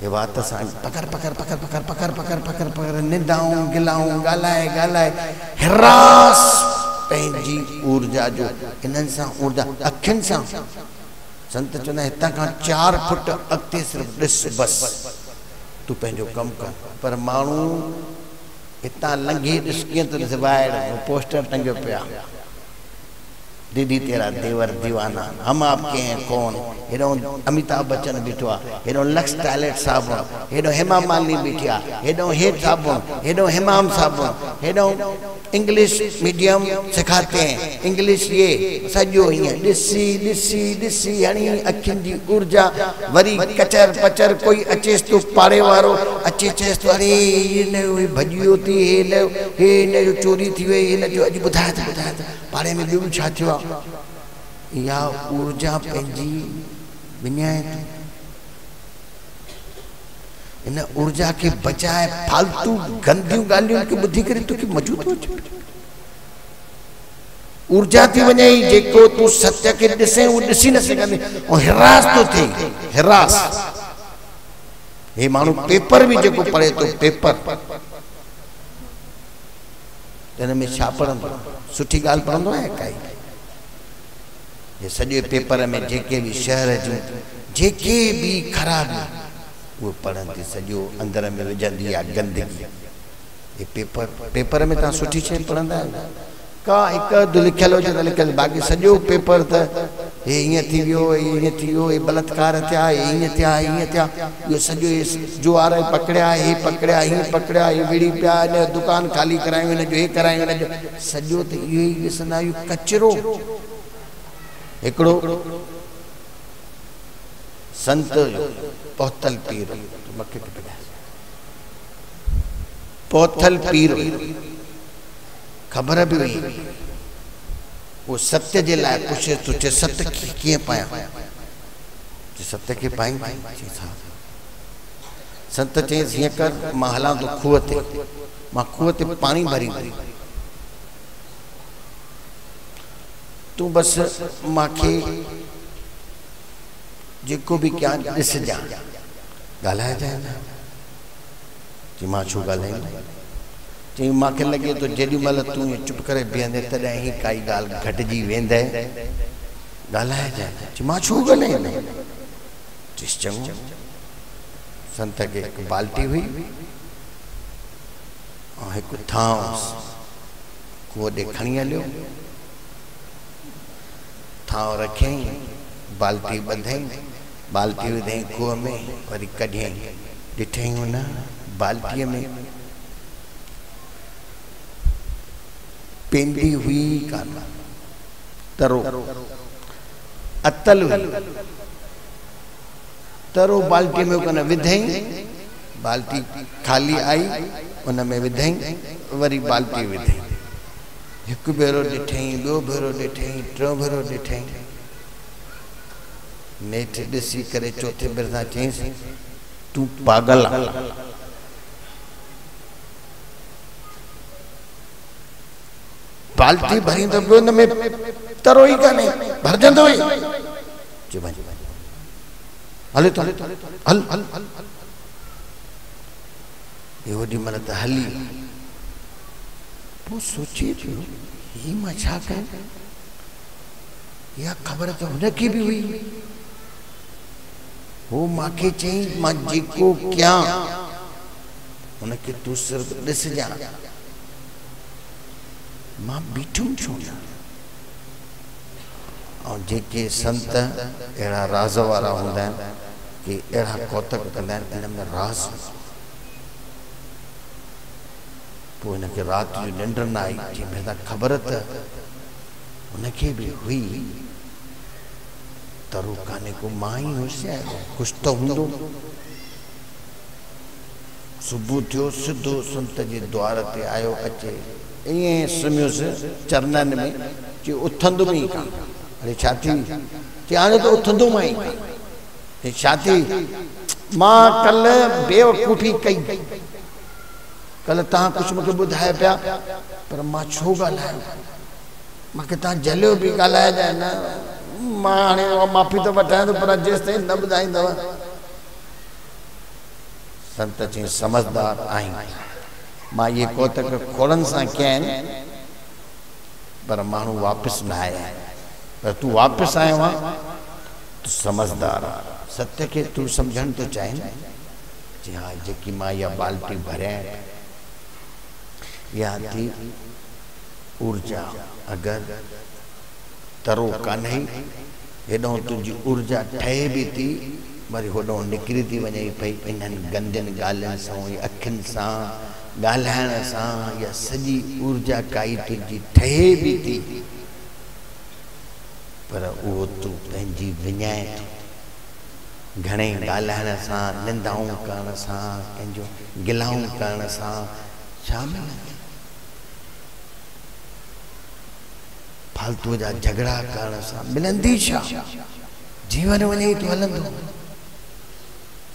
ये बात सां पकड़ पकड़ पकड़ पकड़ पकड़ पकड़ पकड़ पकड़ निंदाऊं गिलाऊं ॻाल्हाए ॻाल्हाए हिरास पंहिंजी ऊर्जा जो इन्हनि सां ऊर्जा अखियुनि सां संत चवंदा हितां खां 4 फुट अॻिते सिर्फ़ु ॾिस बस तूं पंहिंजो कमु कर। पर माण्हू हितां लंघी ॾिस कीअं थो ॾिस ॿाहिरि पोस्टर टंगियो पिया, दीदी तेरा देवर दीवाना, हम आपके हैं कौन, हेॾो अमिताभ बच्चन बीठो आहे, हेॾो लक्स टॉयलेट साबुण, हेॾो हेमा मालिनी बीठी आहे, हेॾो हेठ साबुण, हेॾो हेमाम साबुण, हेॾो इंग्लिश मीडियम सिखाते हैं, इंग्लिश ये सॼो हीअं ॾिसी ॾिसी ॾिसी हणी अखियुनि जी ऊर्जा वरी कचर पचर कोई अचेसि थो पाड़े वारो अचे चएसि थो अरे हिन भॼियो थी हे हिन जो चोरी थी वई हिन जो अॼु ॿुधाए त पाड़े में ॿियो छा थियो आहे। इहा ऊर्जा पंहिंजी विञाए थो, इन ऊर्जा के बचाए फालतू गंदियूं ॻाल्हियुनि खे ॿुधी करे तोखे मज़ो थो अचे। ऊर्जा थी वञे जेको तूं सत्य खे ॾिसे उहो ॾिसी न सघंदे ऐं हिरास थो थिए, हिरास। हे माण्हू पेपर बि जेको पढ़े थो पेपर हिन में छा पढ़ंदो, सुठी ॻाल्हि पढ़ंदो आहे काई? ये सॼे पेपर में जेके बि शहर जूं जेके बि ख़राबी वो पढ़ंदी सॼो अंदर में विझंदी आहे गंदगी। ये पेपर में तव्हां सुठी शइ पढ़ंदा आहियो, का हिकु अधु लिखियलु हुजे त लिखियलु, बाक़ी सॼो पेपर त हे हीअं थी वियो, हे हीअं थी वियो, हे बलात्कार थिया, हे हीअं थिया, हीअं थिया, इहो सॼो जुआर पकड़िया, हे पकड़िया, हीअं पकड़िया, हे विड़ी पिया, हिन दुकान ख़ाली करायूं, हिन जो हे करायूं, हिन जो सॼो त इहो ई ॾिसंदा आहियूं कचिरो। हिकिड़ो संत पोथल पीर, पोथल पीर ख़बर बि हुई, वो सत्य जे लाइ पुछे तो चे सत्य कीअं पायां, सत्य खे पाईंदी। संत चयईंसि हीअं कर, मां हलां थो खूह ते, मां खूह ते पाणी भरींदुमि, तूं बसि मूंखे जेको बि कयां ॾिसजां, ॻाल्हाइजांइ न। चई मां छो ॻाल्हाईंदुमि, चई मूंखे लॻे थो जेॾी महिल तूं ईअं चुप करे बीहंदे तॾहिं ई काई ॻाल्हि घटिजी वेंदे, ॻाल्हाइजांइ। चई मां छो ॻाल्हाईंदुमि, चइसि चङो। संत खे हिकु बाल्टी हुई ऐं हिकु थांव, खूह ॾे खणी हलियो, थांव रखियईं, बाल्टी ॿधईं, बाल्टी विधईं खूह में, वरी कढियईं, ॾिठईं हुन बाल्टीअ में पेंदी हुई कान, तरो अतल हुई, तरो बाल्टी में कन विधईं, बाल्टी खाली आई, उन में विधईं, वरी बाल्टी विधईं, हिकु भेरो ॾिठईं, ॿियो भेरो ॾिठईं, टियों भेरो ॾिठईं, नेठि ॾिसी करे चौथे भेरे सां चयईंसि तूं पागल आहे, बाल्टी भरींदो ॿियो हुन में तरो ई कान्हे, भरजंदो ई, हले तो हल हल हल, ये ओॾी महिल त हली, पोइ सोचे पियो ही मां छा कयां, इहा ख़बर त हुनखे बि हुई, वो मूंखे चयईं मां जेको कयां हुनखे तूं सिर्फ़ु ॾिसजां, मां बीठुमि छो न। ऐं जेके संत अहिड़ा राज़ वारा हूंदा आहिनि कि अहिड़ा कौतक कंदा आहिनि, हिन में राज़, पोइ हिनखे राति जो निंड न आई, चई भेदा ख़बर त हुनखे बि हुई, तरो कान्हे को, मां ई होशियार, कुझु त हूंदो। सुबुह थियो, सिधो संत जे द्वार ते आयो, अचे ईअं सुम्हियोसि चरणनि में, चई उथंदुमि ई कान। अरे छा थी, चई हाणे त उथंदुमि मां ई कान। चई छा थी, मां कल्ह बेवकूफ़ी कई, कल्ह तव्हां कुझु मूंखे ॿुधाए पिया, पर मां छो ॻाल्हायो, मूंखे तव्हां जलियो बि ॻाल्हाइजांइ न, मां हाणे माफ़ी थो वठां थो, पर जेसि ताईं न ॿुधाईंदव। संत चई समझदार आहीं, मां ये कौतक खोड़नि सां कया आहिनि, पर माण्हू वापसि न आया, पर तूं वापसि आयो आहे, तू समझदार सत्य के तू समझण तो चाहे न जी हाँ जेकी मां या बाल्टी भरे या थी ऊर्जा अगर तरो कान्हे हेॾो तुझी ऊर्जा ठहे भी थी वरी होॾो निकिरी थी वञे पई इन्हनि गंदियुनि ॻाल्हियुनि सां अखियुनि सां ॻाल्हाइण सां या सॼी ऊर्जा काई तुझी ठहे भी थी पर उहो तूं पंहिंजी विञाए थो घणे ॻाल्हाइण सां निंदाऊं करण सां कंहिंजो गिलाऊं करण सां छा मिलंदो फालतू जा झगड़ा करण सां मिलंदी छा जीवन वञे तो हलंदो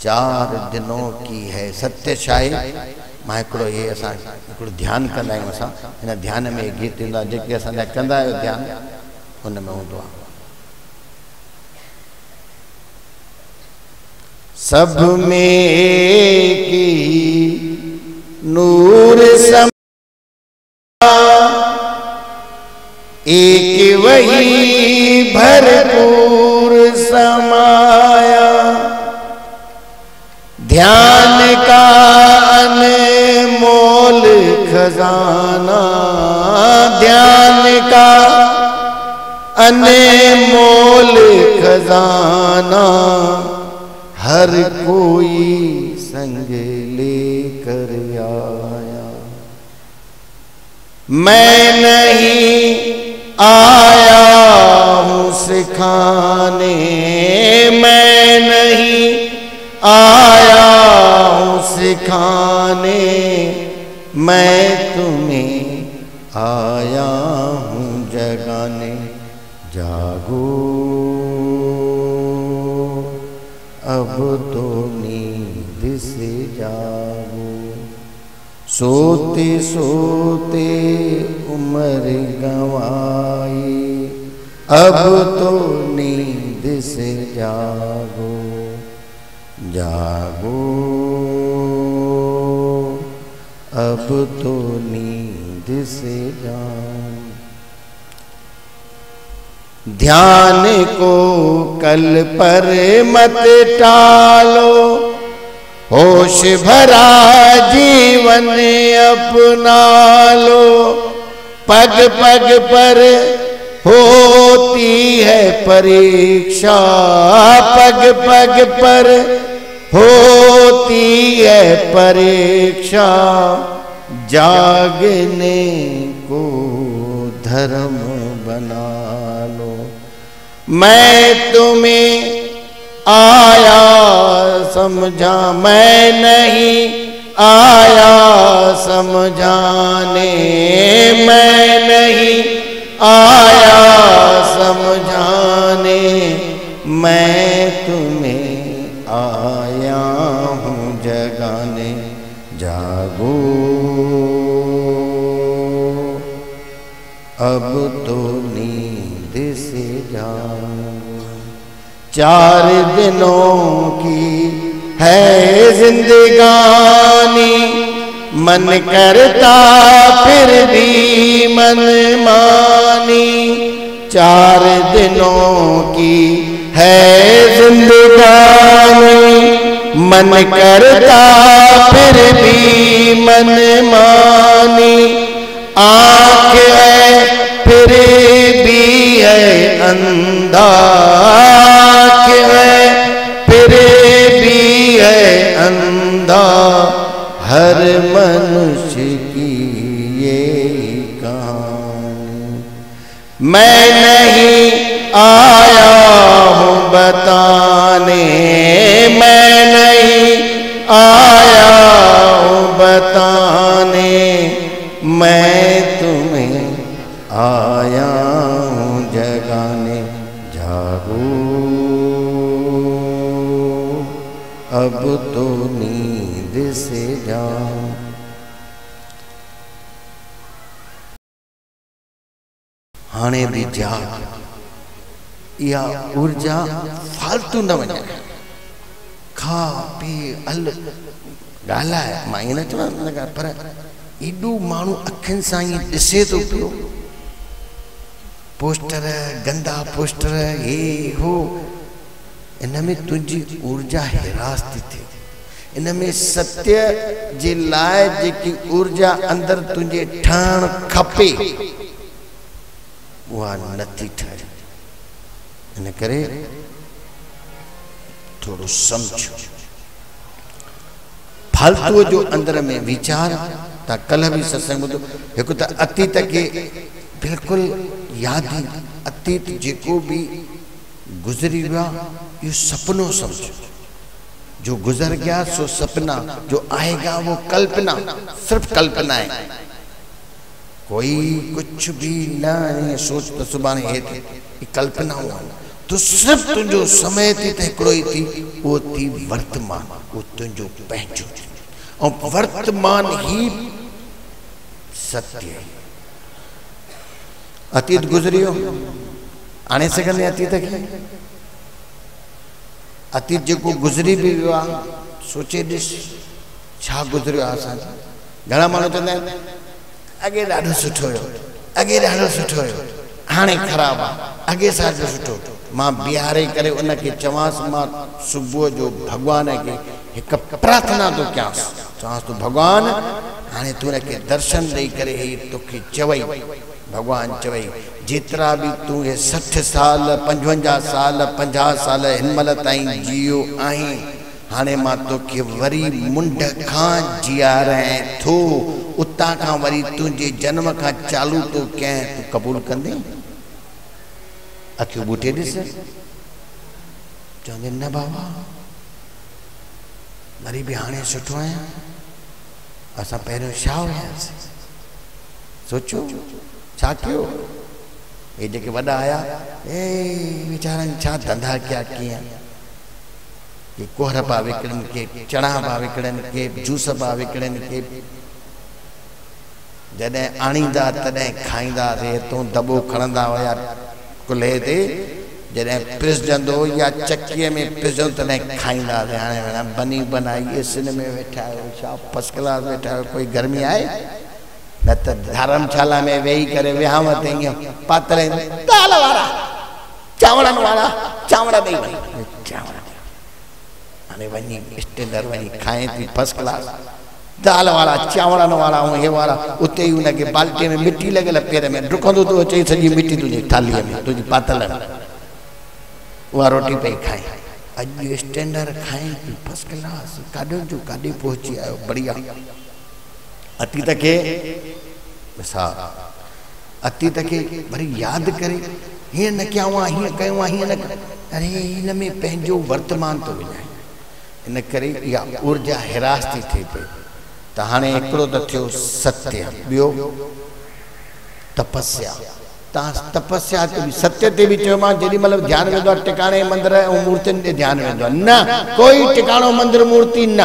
4 दिनों की है सत्य शाही मां हिकिड़ो ये असां हिकिड़ो ध्यान कंदा आहियूं असां हिन ध्यान में गीत ईंदो आहे जेके असां कंदा आहियो ध्यान हुन में हूंदो आहे सब में की नूर सम एक वही भरपूर समाया ध्यान का अनमोल खजाना ध्यान का अनमोल खजाना हर कोई संग लेकर आया मैं नहीं आया हूँ सिखाने मैं नहीं आया हूँ सिखाने मैं तुम्हें आया हूँ जगाने जागो अब तो नींद से जागो सोते सोते उम्र गंवाई अब तो नींद से जागो जागो अब तो नींद से जागो ध्यान को कल पर मत टालो होश भरा जीवन अपना लो पग पग पर होती है परीक्षा पग पग पर होती है परीक्षा जागने को धर्म बना लो मैं तुम्हें आया समझा मैं नहीं आया समझाने मैं नहीं आया समझाने मैं तुम्हें आया हूँ जगाने जागो अब तो नींद से जागो 4 दिनों की है जिंदगानी मन करता फिर भी मन मानी 4 दिनों की है जिंदगानी मन करता फिर भी मन मानी आँख है फिर भी है अंधा आँख है फिर भी है अंधा हर मनुष्य की ये कहानी मैं नहीं आया हूँ बताने मैं नहीं आया हूँ बताने मैं तुम्हें आया हूँ जगाने जागो अब तो नींद से जाओ हाणे भी जाग या ऊर्जा फालतू न वञे खा पी हल ॻाल्हाए मां ईअं न चवंदो पर एॾो माण्हू अखियुनि सां ई ॾिसे थो पियो पोस्टर गंदा पोस्टर हे हो इनमें तुझी ऊर्जा हिरास थी थे, इनमें सत्य जे लाए जेकी ऊर्जा अंदर तुझे ठाण खपे वह नथी ठहे। इन करे थोड़ो समझो। फालतू जो अंदर में विचार ता कल भी सत्संग बुधो एक तो अतीत के बिल्कुल याद ही अतीत जेको भी गुजरी हुआ ये सपनों समझो। जो गुजर गया सो सपना, जो आएगा वो कल्पना, सिर्फ कल्पना है। कोई कुछ भी ना सोच तो सुबह है कल्पना हुआ तो सिर्फ तुझो समय थी तकड़ोई थी वो थी वर्तमान, वो तुझो पहचो और वर्तमान ही सत्य है। अतीत गुजरियो आने से करने अतीत के अतीत जो गुजरी भी हुआ सोचे दिस छा गुजरियो आसान। घणा माण्हू चवंदा आहिनि अॻे ॾाढो सुठो हुयो, अॻे ॾाढो सुठो हुयो, हाणे ख़राबु आहे, अॻे सां सुठो। मां बिहारे करे उनखे चवांसि मां सुबुह जो भॻवान खे हिकु प्रार्थना थो कयांसि, चवांसि तो भॻवान हाणे तूं उनखे दर्शन ॾेई करे तोखे चवई, भगवान चवई जेतिरा भी तू 60 साल 55 साल 50 साल हिनमल ताईं जियो आहीं, हाणे मां तोखे वरी मुंड खां जियारे थो, उतां खां वरी तुंहिंजे जन्म खां चालू तो कयां, तूं क़बूल कंदे? अखियूं बूटे ॾिस, चवंदे न बाबा वरी भी हाणे सुठो आहियां। असां पहिरियों छा हुयासीं, सोचो छा कयो? ये जेके वॾा आया वीचारनि छा धंधा कया कीअं, के कोहर पा विकिणनि, के चणा पा विकिणनि, के जूस पा विकिणनि, के जॾहिं आणींदा तॾहिं खाईंदासीं, तूं दॿो खणंदा हुया कुल्हे ते, जॾहिं पिसजंदो या चकीअ में पिसजंदो तॾहिं खाईंदासीं। हाणे बनी बनाई एसिन में वेठा आहियो, छा फर्स्ट क्लास वेठा आहियो, कोई गर्मी आहे? न तो धर्मशाला में वेही करे विहांव ते ईअं पातरे दाल वारा चांवरनि वारा चांवर ॾेई वई, चांवर हाणे वञी स्टैंडर्ड वञी खाए थी फर्स्ट क्लास, दाल वारा चांवरनि वारा ऐं हे वारा, उते ई उनखे बाल्टीअ में मिटी लॻियल पेर में डुकंदो तो अचे सॼी मिटी तुंहिंजी थालीअ में, तुंहिंजी पातल में उहा रोटी पई खाए। अॼु स्टैंडर्ड खाए थी फर्स्ट क्लास, काॾे जो काॾे पहुची आयो, बढ़िया। अतीत के अतीत के वरी याद करे हीअं न कयूं आहे, हीअं कयूं आहे, हीअं न, अरे हिन में पंहिंजो वर्तमान तो विञाए। इन करे इहा ऊर्जा हिरास थी थिए पई। त हाणे हिकिड़ो त थियो सत्य, ॿियो तपस्या। तव्हां तपस्या ते बि सत्य ते बि चयो मां, जेॾी महिल ध्यानु वेंदो आहे टिकाणे मंदिर ऐं मूर्तियुनि ते ध्यानु वेंदो आहे, न कोई टिकाणो मंदिर मूर्ति न,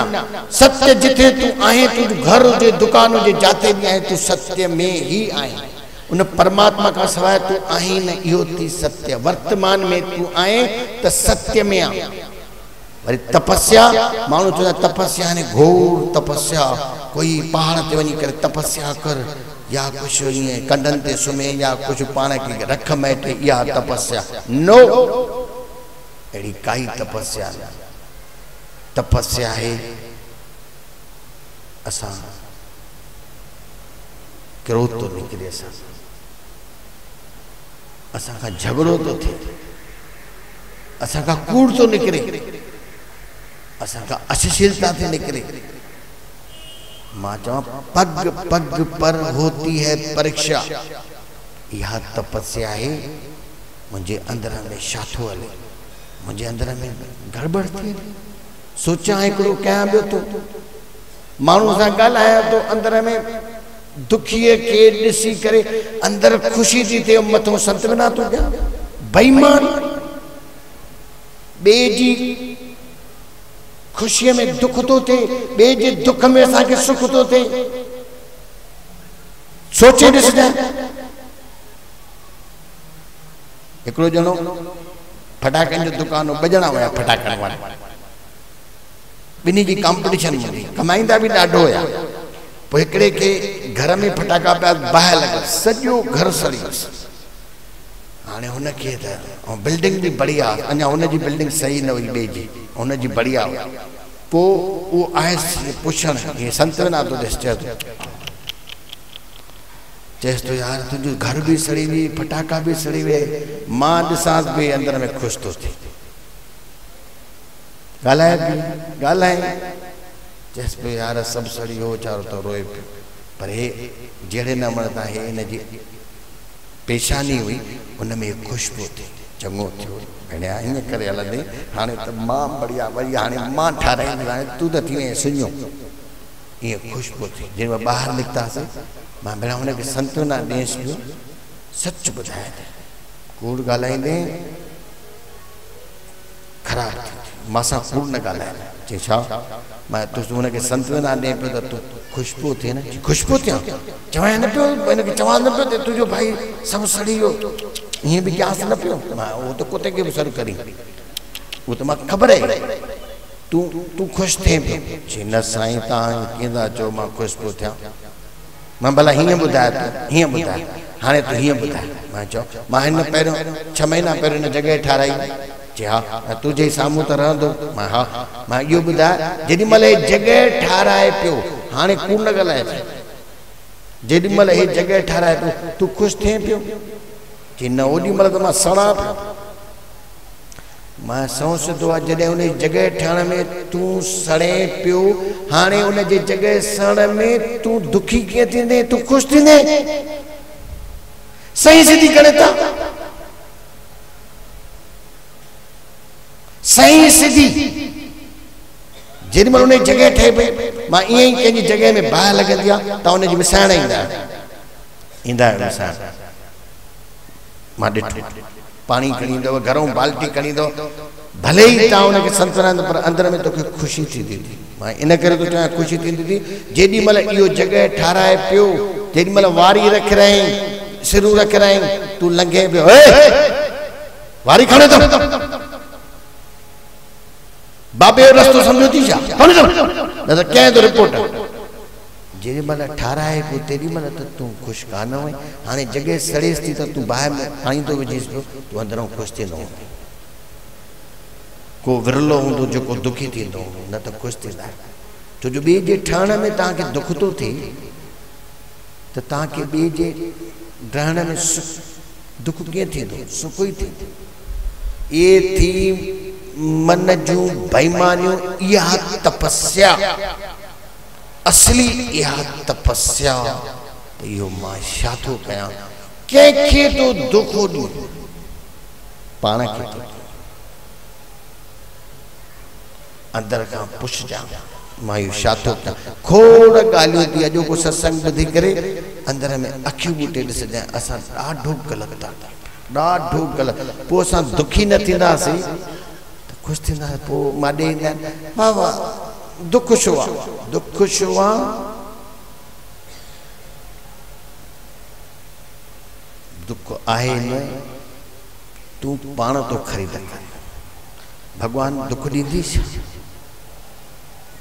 सत्य जिथे तूं आहीं, तूं घर हुजे दुकान हुजे जाते बि आहीं, तूं सत्य में ही आहीं। उन परमात्मा का सवाइ तूं आहीं न, इहो थी सत्य। वर्तमान में तूं आहीं त सत्य में आ। वरी तपस्या, माण्हू चवंदा तपस्या यानी घोर तपस्या, कोई पहाड़ ते वञी करे तपस्या कर, या कुछ ईअं कंडनि ते सुम्हे, या कुछ पाण खे रख मैटे, इहा तपस्या नो, अहिड़ी काई तपस्या न। तपस्या है असां क्रोध तो निकिरे, असां खां झगड़ो तो थिए, असां खां कूड़ तो निकिरे, असां खां अश्लीलता थी निकिरे। मां चवां पग पग पर होती है परीक्षा, यह तपस्या है। मुझे अंदर में छा थो हले, मुझे अंदर में गड़बड़ थी, सोचा हिकिड़ो कयां ॿियो तो माण्हू सां ॻाल्हायां तो अंदर में दुखीअ खे ॾिसी करे अंदर ख़ुशी थी थिए, मथों संतवना थो ॾियां। बेईमान ॿिए जी खुशी में दुख तो थे, बे जे दुख में असांखे सुख तो थे। सोचे ॾिसजां, हिकिड़ो ॼणो फटाकनि जो दुकान, ॿ ॼणा हुया फटाकनि वारा, ॿिन्ही जी कॉम्पिटिशन हूंदी, कमाईंदा बि ॾाढो हुया। पोइ हिकिड़े खे घर में फटाका पिया बाहि लॻा, सॼो घर सड़ी वियुसि। हाणे हुनखे त ऐं बिल्डिंग भी बढ़िया, अञा हुनजी बिल्डिंग सही न हुई ॿिए जी, हुनजी बढ़िया हुई। पोइ उहो आयसि पुछण, हीअं संत ना तो ॾिस चए चएसि तो यार तुंहिंजो घर भी सड़ी हुई, फटाका भी सड़ी वे, मां ॾिसांसि भी अंदर में ख़ुशि तो थी। ॻाल्हाए बि ॻाल्हाए चएसि पियो यार सभु सड़ी हो, वीचारो तो रोए पियो, पर हे जहिड़े नमूने तां हे हिनजी पेशानी हुई उन में खुशबू थी, चङो थियो भेण ईअं करे हलंदे, हाणे त मां बढ़िया वरी हाणे मां ठाराईंदुसि, तूं त थी वएं सुञो, ईअं खुशबू थी। जॾहिं मां ॿाहिरि निकितासीं मां भेण हुनखे संतवना ॾियसि पियो, सच ॿुधाए कूड़ ॻाल्हाईंदे ख़राबु थी, मासां कूड़ न ॻाल्हाए। चई छा? मां तूं हुनखे संतवना ॾिए पियो त तूं खुशबू थिए न, खुशबू थियां, चवां न पियो हिनखे, चवां न पियो त तुंहिंजो भाई सभु सड़ी वियो, ईअं बि कयांसि न पियो, मां उहो त कुते खे बि सर करी, उहो त मां ख़बर आहे तूं ख़ुशि थिए पियो। चई न साईं तव्हां कीअं था चओ मां खुशबू थियां, मां भला हीअं ॿुधाए तूं हीअं ॿुधाए, हाणे तूं हीअं ॿुधाए। मां चओ मां हिन पहिरियों 6 महीना पहिरियों हिन जॻह ठाराई। चई हा तुंहिंजे साम्हूं त रहंदो। मां हा, मां इहो ॿुधाए जेॾी महिल हे जॻह ठाराए पियो, हाणे कूड़ न ॻाल्हाए, जेॾी महिल हे जॻह ठाराए पियो तूं ख़ुशि थिए पियो? चई न ओॾी महिल त मां सड़ा पियो। मां सोचंदो आहे जॾहिं उन जॻह ठहण में तूं सड़े पियो, हाणे उन जी जॻह सड़ण में तूं दुखी कीअं थींदे, तूं ख़ुशि थींदे? सही सिधी करे था, सही सिधी जेॾी महिल उन जॻह ठहे पई, मां ईअं ई कंहिंजी जॻह में बाहि लॻंदी आहे त उनजी मिसाइण ईंदा आहियो मिसाइण। मां ॾिठो पाणी खणी ईंदव, घरों बाल्टी खणी ईंदव, भले ई तव्हां उनखे संतराईंदो पर अंदर में तोखे ख़ुशी थींदी थी। मां इन करे थो चवां ख़ुशी थींदी थी, जेॾी महिल इहो जॻह ठाराए पियो, जेॾी महिल वारी रखराई, सिरूं रखराई, तूं लंघे पियो वारी खणे थो, बाबे जो रस्तो सम्झो थी छा? न त कंहिं तो रिपोर्ट। जेॾी महिल ठाराए पियो तेॾी महिल त तूं ख़ुशि कान हुई, हाणे जॻह सड़ेसि थी त तूं ॿाहिरि में पाणी थो विझेसि पियो, तूं अंदरों ख़ुशि थींदो। को विरलो हूंदो जेको दुखी थींदो, न त ख़ुशि थींदा। छो जो ॿिए जे ठहण में तव्हांखे दुख थो थिए त तव्हांखे ॿिए जे रहण में दुख कीअं थींदो? सुख ई थींदो। इहे थी मन जूं बेईमानियूं, इहा तपस्या असली, इहा तपस्या। इहो मां छा थो कयां? कंहिंखे तो दुख ॾियो, पाण खे तो अंदर खां पुछजां मां इहो छा थो कयां। खोड़ ॻाल्हियूं थी अॼो को सत्संग ॿुधी करे अंदर में अखियूं ॿूटे ॾिसजां, असां ॾाढो ग़लति था, ॾाढो ग़लति। पोइ असां दुखी न थींदासीं त ख़ुशि थींदासीं। पोइ माॾे ईंदा आहिनि, वाह वाह दुख छो आहे, दुख छो आहे? दुख आहे न, तूं पाण तो ख़रीद कर। भगवान दुख ॾींदी छा?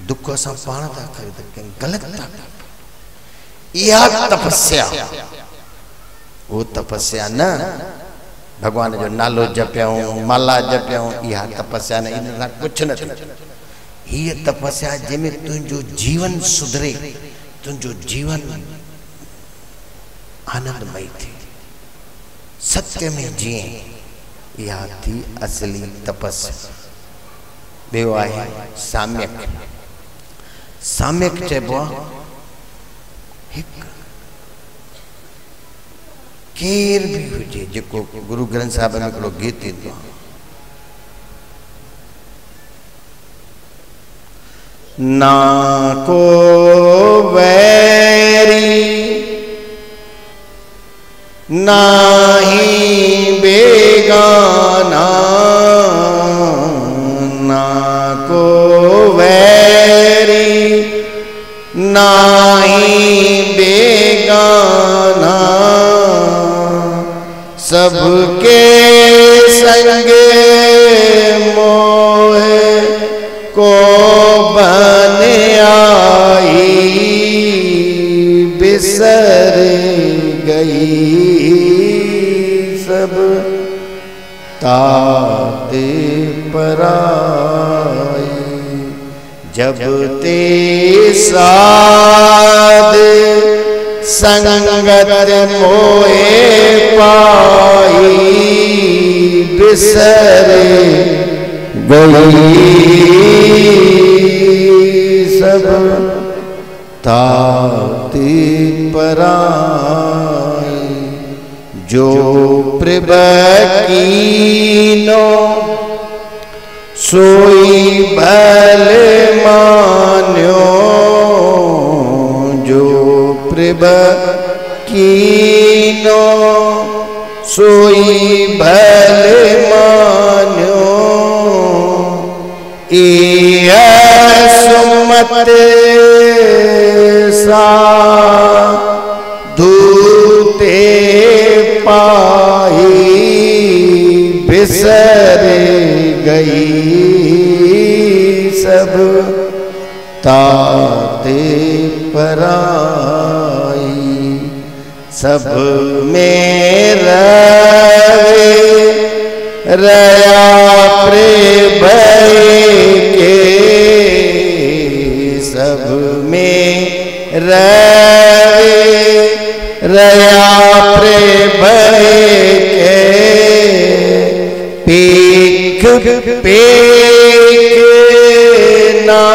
दुख असां पाण था ख़रीद कयूं, ग़लति था कयूं। इहा तपस्या, वो तपस्या न भगवान जो नालो जपियूं, माला जपियूं, इहा तपस्या न, इन सां कुझु न थिए। हीअ तपस्या जंहिंमें तुंहिंजो जीवन सुधरे, तुंहिंजो जीवन आनंदमय थिए, सत्य में जीए, इहा थी असली तपस्या। ॿियो आहे साम्यक। साम्यक चइबो आहे हिकु केर भी हुजे, जेको गुरु ग्रंथ साहिब में हिकिड़ो गीत ईंदो आहे, ना को वैरी नाही बेगाना, ना को वैरी नाही बेगाना, सबके संग मोहे को बन आई, बिसर गई सब ताते पराई। जब ते साध संगत मोए पाई, बिसरे गई सब ताते पराई। जो प्रभ कीनो सोई भल मान्यो, जो प्रभ कीनो सोई भल मान्यो। सुमत साधु ते पाई, बिसर गई सब ताते पराई। सब में रवे रया प्रेम के, सब में रवे रया प्रेम के। पीक पेक ना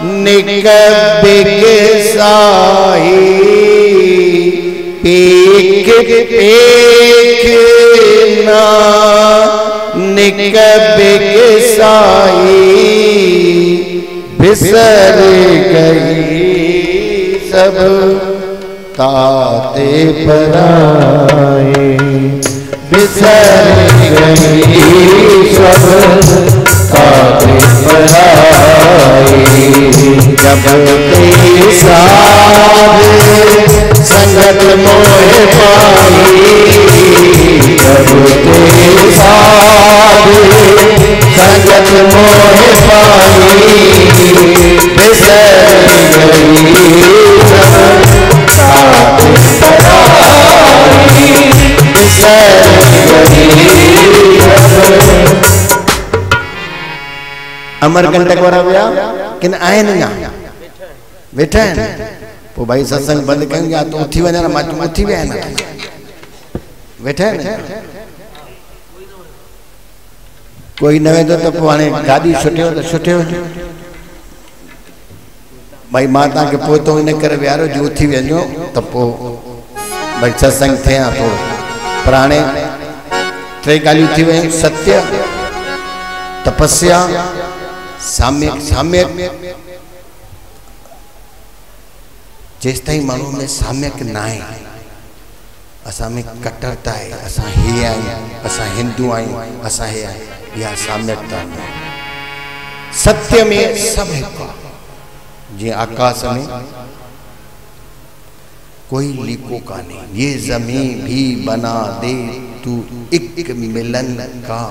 निकबिक साही, पीक पेक ना निकबिक साही। बिसर गई सब ताते पराई, बिसर गई सब ताते पराई। जब ते साध संगत मोहे पाई, जब ते साध संगत मोहे पाई, बिसर गई सब ताते पराई, बिसर गई। अमरकंटक वारा विया किन आहिनि ना वेठा आहिनि। पोइ भाई सत्संग बंदि कयूं या तो उथी वञा, मां उथी विया आहिनि, वेठा आहिनि। कोई न वेंदो त पोइ हाणे गाॾी छुटियो त छुटियो। भाई मां तव्हांखे पोइ तो इन करे विहारो जो उथी वञो त पोइ भाई सत्संग थिए हा थोरो। पर हाणे टे ॻाल्हियूं थी वियूं, सत्य, तपस्या, साम्यक। साम्यक जेसिताईं माण्हू में साम्यक न आहे, असां में कट्टरता आहे, असां हे आहियूं, असां हिंदू आहियूं, असां हे आहियूं, इहा साम्यकता न आहे। सत्य में सभु हिकु आहे। जीअं आकाश में कोई लीको कान्हे, ये ज़मीं भी बना दे तू एक मिलन का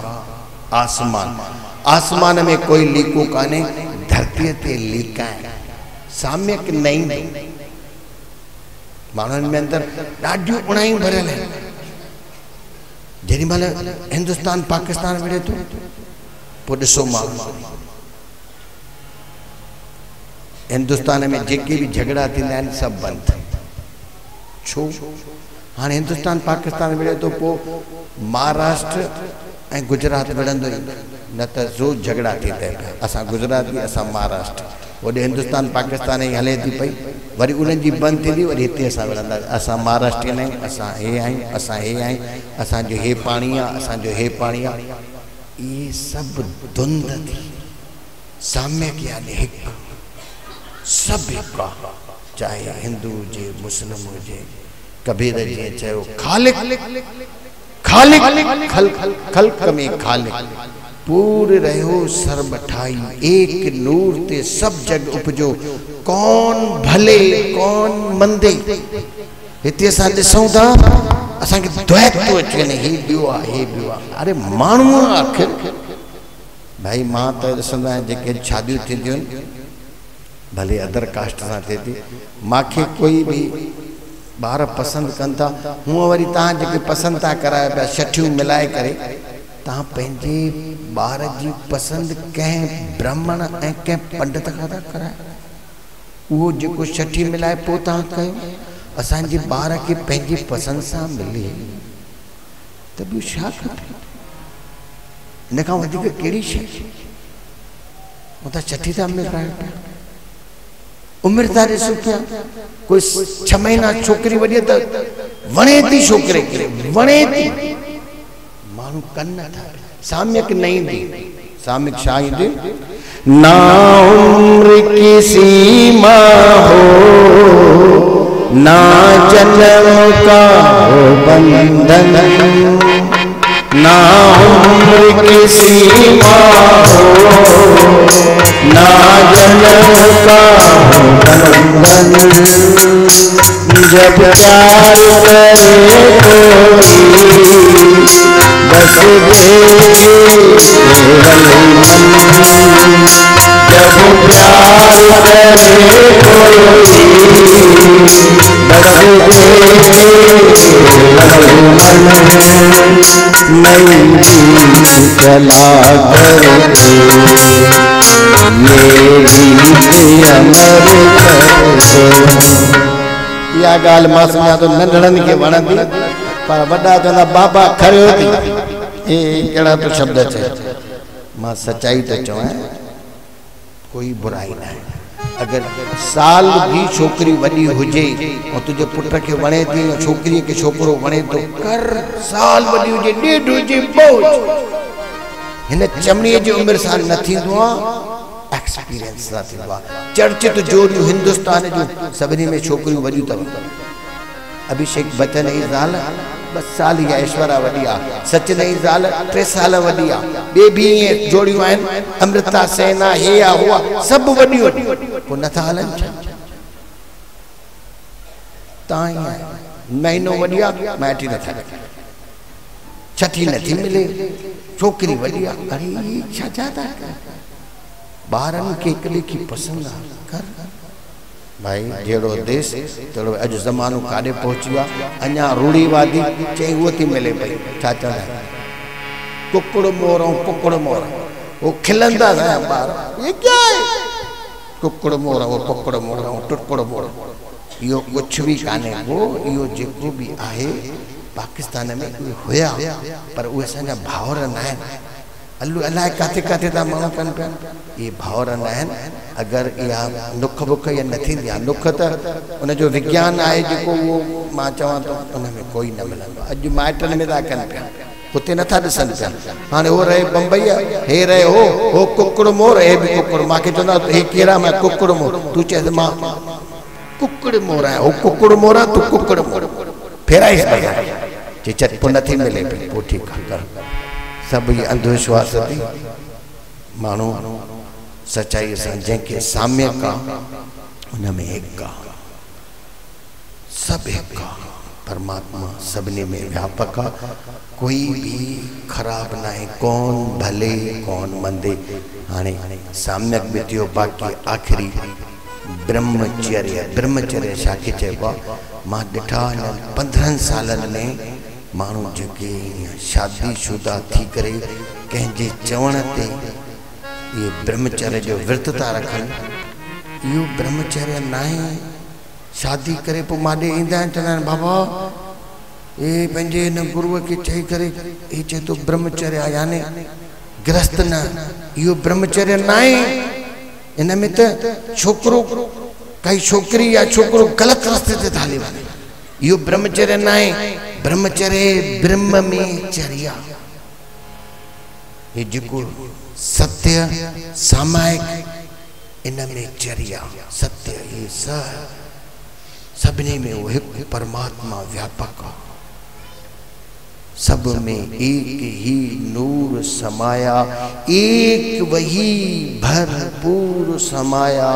आसमान। आसमान में कोई लीको कान्हे, धरती ते लीका है। साम्यक नहीं माण्हुनि में अंदर ॾाढियूं उणायूं भरियल आहिनि। जेॾी महिल हिंदुस्तान पाकिस्तान विढ़े थो पोइ ॾिसो माण्हू हिंदुस्तान में जेके भी झगड़ा थींदा आहिनि सभु बंदि। छो हाणे हिंदुस्तान पाकिस्तान विढ़े थो पोइ महाराष्ट्र ऐं गुजरात विढ़ंदो ई, न त रोज़ झगड़ा थींदा आहिनि। असां गुजराती, असां महाराष्ट्र, होॾे हिंदुस्तान पाकिस्तान जी हले थी पई, वरी उन्हनि जी बंदि थींदी, वरी हिते असां विढ़ंदा। असां महाराष्ट्रियन आहियूं, असां हे आहियूं, असां हे आहियूं, असांजो हे पाणी आहे, असांजो हे पाणी आहे। इहे सभु धुंध थी। साम्यक यानी हिकु, सभु हिकु आहे, चाहे हिंदू हुजे, मुस्लिम हुजे। कबीर जी चयो खालिक खालिक खल्क में खालिक, पूरे रहो सर्ब ठाई, एक नूर ते सब जग उपजो, कौन भले कौन मंदे। हिते असां ॾिसूं था असांखे द्वैत थो अची वञे, हे ॿियो आहे, हे ॿियो आहे। अरे माण्हू आख़िर भाई मां त ॾिसंदो आहियां जेके शादियूं थींदियूं आहिनि, भले अदर कास्ट सां थिए थी, मूंखे कोई बि बार पसंद कन था हूँ वरी तहां जेके पसंद था कराए पिया छठियूं मिलाए करे तहां पंहिंजे बार जी पसंद कंहिं ब्राह्मण ऐं कंहिं पंडित खां था कराए वो जेको छठी मिलाए पोइ तहां कयो असांजे बार के पंहिंजी पसंद सां मिले त ॿियो छा खपे इन खां वधीक कहिड़ी शइ वो त छठी था मिलाए पिया उम्र था ॾिसो पिया कोई 6 महीना छोकिरी वॾी त वणे थी छोकिरे खे वणे थी माण्हू कनि नथा साम्यक न ईंदी साम्यक छा ईंदी ना उम्र की सीमा हो ना जन्म का हो बंधन ना उम्र की सीमा हो ना जन्म का बंधन जब प्यार करे कोई बस केवल मन जब प्यार करे कोई बस केवल मन नई चला करके या गाल मां समझा तो नंढड़न के वणंदी पर वड्डा चवंदा बाबा खरियो थी ए कहिड़ा तो शब्द अचे मां सच्चाई तो चवां कोई बुराई ना अगर साल भी छोकरी वडी हुजे और तुझे पुट के वणे थी छोकरी के छोकरो वणे तो कर साल वडी हुजे डेढ़ हुजे बहुत हिन चमड़ीअ जी उम्र सां न थींदो आहे एक्सपीरियंस न थींदो आहे चर्चित जोड़ियूं हिंदुस्तान जूं सभिनी में छोकिरियूं वॾियूं अथव अभिषेक बच्चन जी ज़ाल 2 साल या ऐश्वर्या वॾी आहे सचिन जी ज़ाल 3 साल वॾी आहे ॿिए बि ईअं जोड़ियूं आहिनि अमृता सेना हे आहे हुआ सभु वॾियूं पोइ नथा हलनि छा तव्हां ईअं महीनो वॾी आहे माइटी नथा छठी नथी मिले छोकरी वॾी आहे अरे छा था ॿारनि खे हिकु ॿिए खे पसंदि आहे कर भाई जहिड़ो देश तहिड़ो अॼु ज़मानो काॾे पहुची वियो आहे अञा रूढ़ीवादी चई उहो थी मिले पई छा चवंदा कुकड़ मोर ऐं कुकड़ मोर वो खिलंदा ॿार कुकड़ मोर वो कुकड़ मोर ऐं टुकड़ मोर इहो कुझु बि कान्हे को इहो जेको बि आहे पाकिस्तान में हुया पर उहे असांजा भाउर न आहिनि अल्लू अलाए काथे काथे था माण्हू कनि पिया इहे भाउर न आहिनि अगरि इहा नुख बुख इहा न थींदी आहे नुख त उनजो विज्ञान आहे जेको उहो मां चवां थो उन में कोई न मिलंदो अॼु माइटनि में था कनि पिया हुते नथा ॾिसनि पिया हाणे हो रहे बम्बई हे रहे हो कुकड़ मोर हे बि कुकड़ मूंखे चवंदा हे कहिड़ा मां कुकड़ मोर तूं चए मां कुकड़ मोर आहियां हो कुकड़ मोर आहे तूं कुकड़ मोर फेराइस जे चट पोइ नथी मिले पई पोइ ठीकु आहे कर सब ये अंधविश्वास थी मानू सच्चाई से जैके साम्य का उनमें एक का सब एक का परमात्मा सबने में व्यापक का कोई भी खराब ना है कौन भले कौन मंदे हाने साम्यक भी थियो बाकी आखिरी ब्रह्मचर्य शाखे चेबा मां डिठा 15 सालन में मानू जेके शादीशुदा थी करे कंहिंजे चवण ते ये ब्रह्मचर्य जो व्रत था रखनि इहो ब्रह्मचर्य न आहे शादी करे पोइ माॾे ईंदा आहिनि चवंदा आहिनि बाबा ए पंहिंजे हिन गुरूअ खे चई करे हे चए थो ब्रह्मचर्य आहे यानी गृहस्थ न इहो ब्रह्मचर्य न आहे इन में त छोकिरो काई छोकिरी या छोकिरो ग़लति रस्ते ते हली वञे इहो ब्रह्मचर्य न आहे ब्रह्मचर्य ब्रह्म में चर्या ये जेको सत्य सामायिक इन में चर्या सत्य ये सबने में वो एक परमात्मा व्यापक सब में एक ही नूर समाया एक वही भरपूर समाया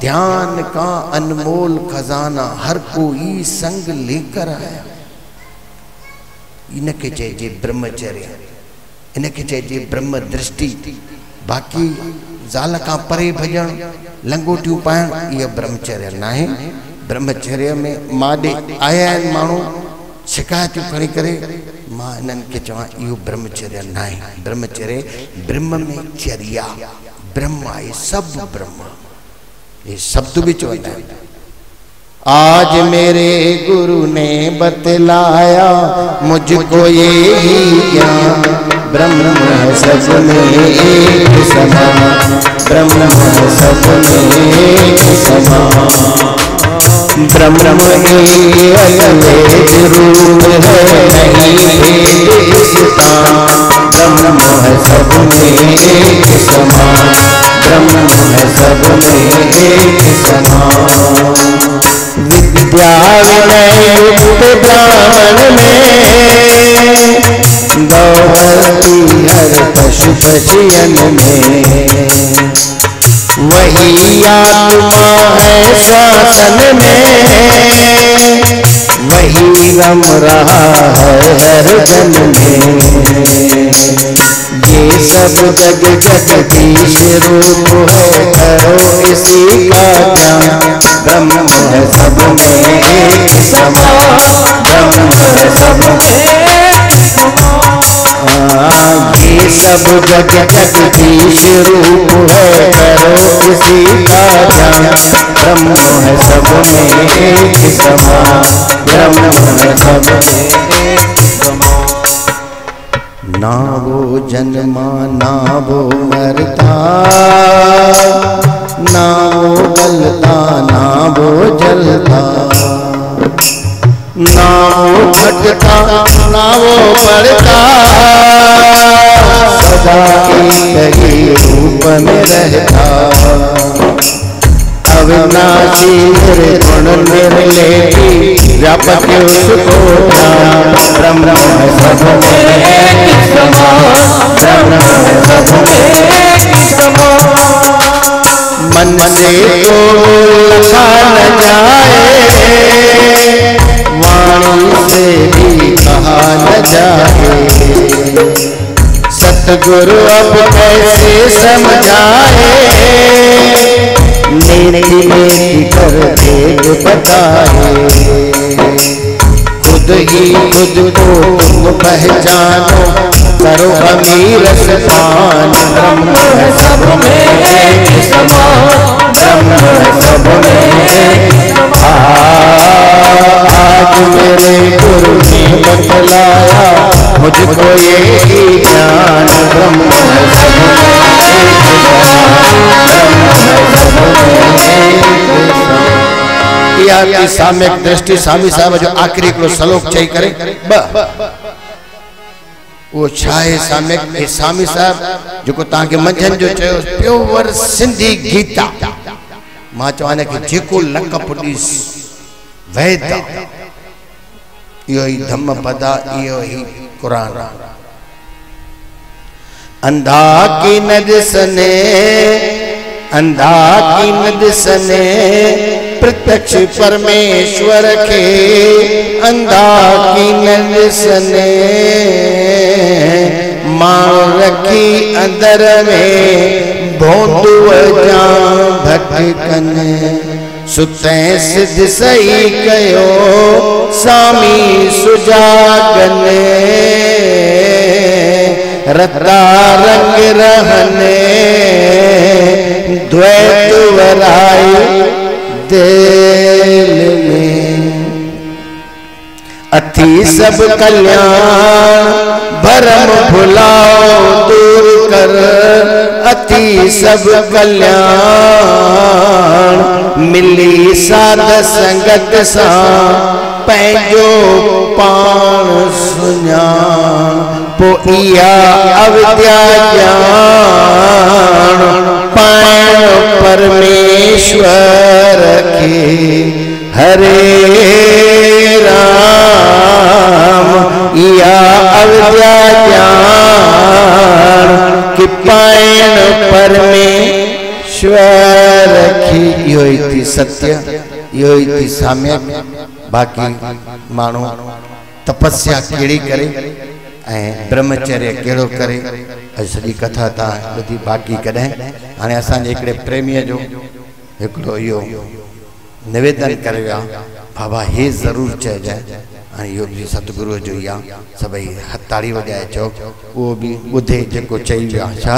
ध्यान का अनमोल खजाना हर कोई संग लेकर आया इनके चइजे ब्रह्मचर्य इनके चइजे ब्रह्म दृष्टि बाकी ज़ाल का परे भजन लंगोटियूं पाइण इह ब्रह्मचर्य न आहे ब्रह्मचर्य में मां ॾे आया आहिनि माण्हू शिकायतूं खणी करे, मां इन्हनि खे चवां इहो ब्रह्मचर्य न आहे। ब्रह्मचर्य ब्रह्म में चर्या, ब्रह्म आहे, सब ब्रह्म। ये शब्द भी चवंदा आहिनि। आज मेरे गुरु ने बतलाया मुझको ये ही ज्ञान, ब्रह्म है सब में एक समान, ब्रह्म है सब में एक समान। ब्रह्म ही अद्वैत रूप है, नहीं भेद इसका, ब्रह्म है सब में एक समान, ब्रह्म है सब में एक समान। विद्या विनय युक्त ज्ञान में गौहती हर पशु पक्षियन में, वही आत्मा है शासन में, वही रम रहा है हर जन में। ये सब जग जगदीश रूप है, करो इसी का ध्यान, ब्रह्म है सब में एक समान, ब्रह्म है सब में एक समान। ये सब जग जगदीश रूप है, करो इसी का ध्यान, ब्रह्म है सब में एक समान, ब्रह्म है सब में एक समान। ना वो जन्मा ना वो मरता, ना वो गलता ना वो जलता, ना वो घटता ना वो बढ़ता, सदा एक ही रूप में रहता। अविनाशी निर्गुण निर्लेपी व्यापक उसको जान, ब्रह्म है सब में एक समान, ब्रह्म है सब में एक समान। मन से तो लिखा न जाए, वाणी से भी कहा न जाए, सतगुरु अब कैसे समझाए, नीति में कर देख बताए। खुद ही खुद को तुम पहचानो, करो अमीर स्थान, ब्रह्म है सब में एक समान, ब्रह्म है सब में एक समान। आज मेरे गुरु ने बतलाया मुझको ये ही ज्ञान, ब्रह्म है सब में एक समान, ब्रह्म है सब में एक समान। इहा साम्यक दृष्टि स्वामी साहब जो आखिरी हिकिड़ो श्लोक चई करे वो छाए साम्यक। स्वामी साहब जो तव्हांखे मंझंदि जो चयो प्योर सिंधी गीता, मां चवां कि जेको लक पुॾीस वैद, इहो ही धम्मपद, इहो ही कुरान। अंधा की न ॾिसने, अंधा की न ॾिसने प्रत्यक्ष परमेश्वर के, अंधा की न ॾिसने मां रखी अंदर में, भोंदुअ जा भटकने, सुते सिद्ध सही कयो स्वामी सुजागने, रता रंग रहने द्वैत वराई दिल में। अति सब कल्याण भरम भुलाओ दूर कर, अति सब कल्याण मिली साध संगत सा, पैजो पान सुञाण, पो इया अविद्या ज्ञान, पाण परमेश्वर के। हरे राम इया अविद्या ज्ञान, कि पाण परमेश्वर की। यो थी सत्य, यो थी साम्यक। बाकी मानू तपस्या केड़ी करे, ब्रह्मचर्य केड़ो करे, सॼी कथा ता ॿुधी। बाकी कॾहिं हाणे असांजे हिकिड़े प्रेमीअ जो हिकिड़ो इहो निवेदन करे बाबा हे जरूर चइजाए हाणे इहो बि सतगुरु जो ई आहे सभई हथताड़ी वॼाए चओ उहो बि ॿुधे जेको चई वियो आहे छा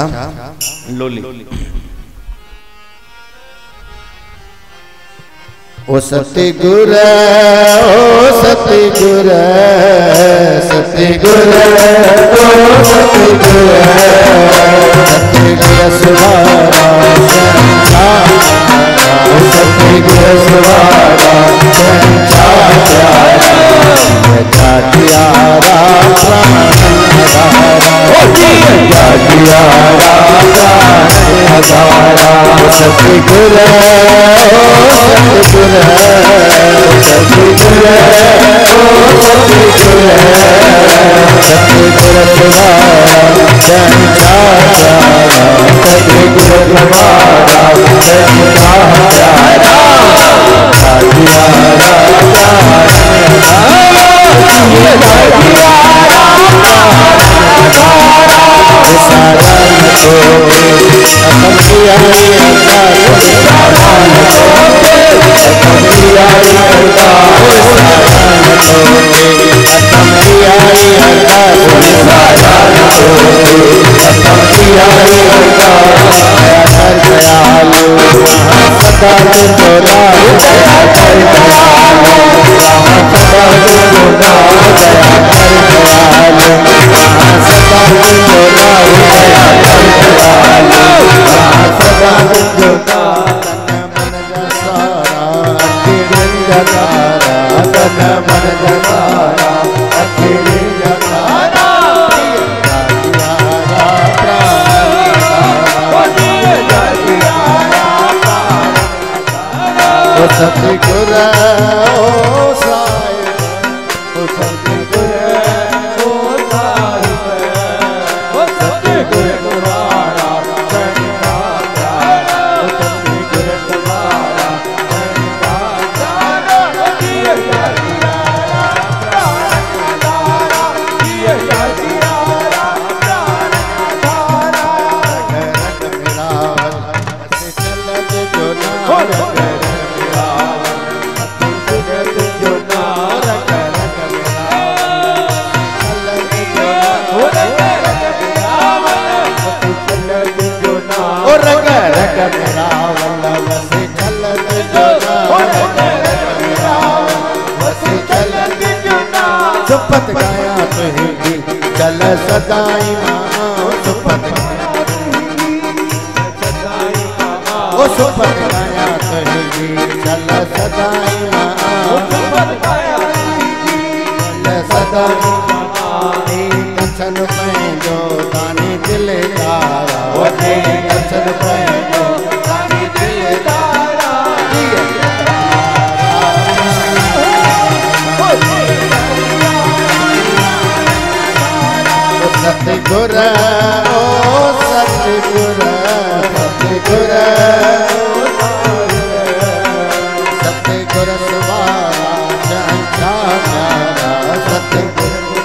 लोली ओ सतगुर ओ सतगुर सतगुर ओ सतगुर सतगुर सुभारा सतगुर सुभारा जातियारा सतगुर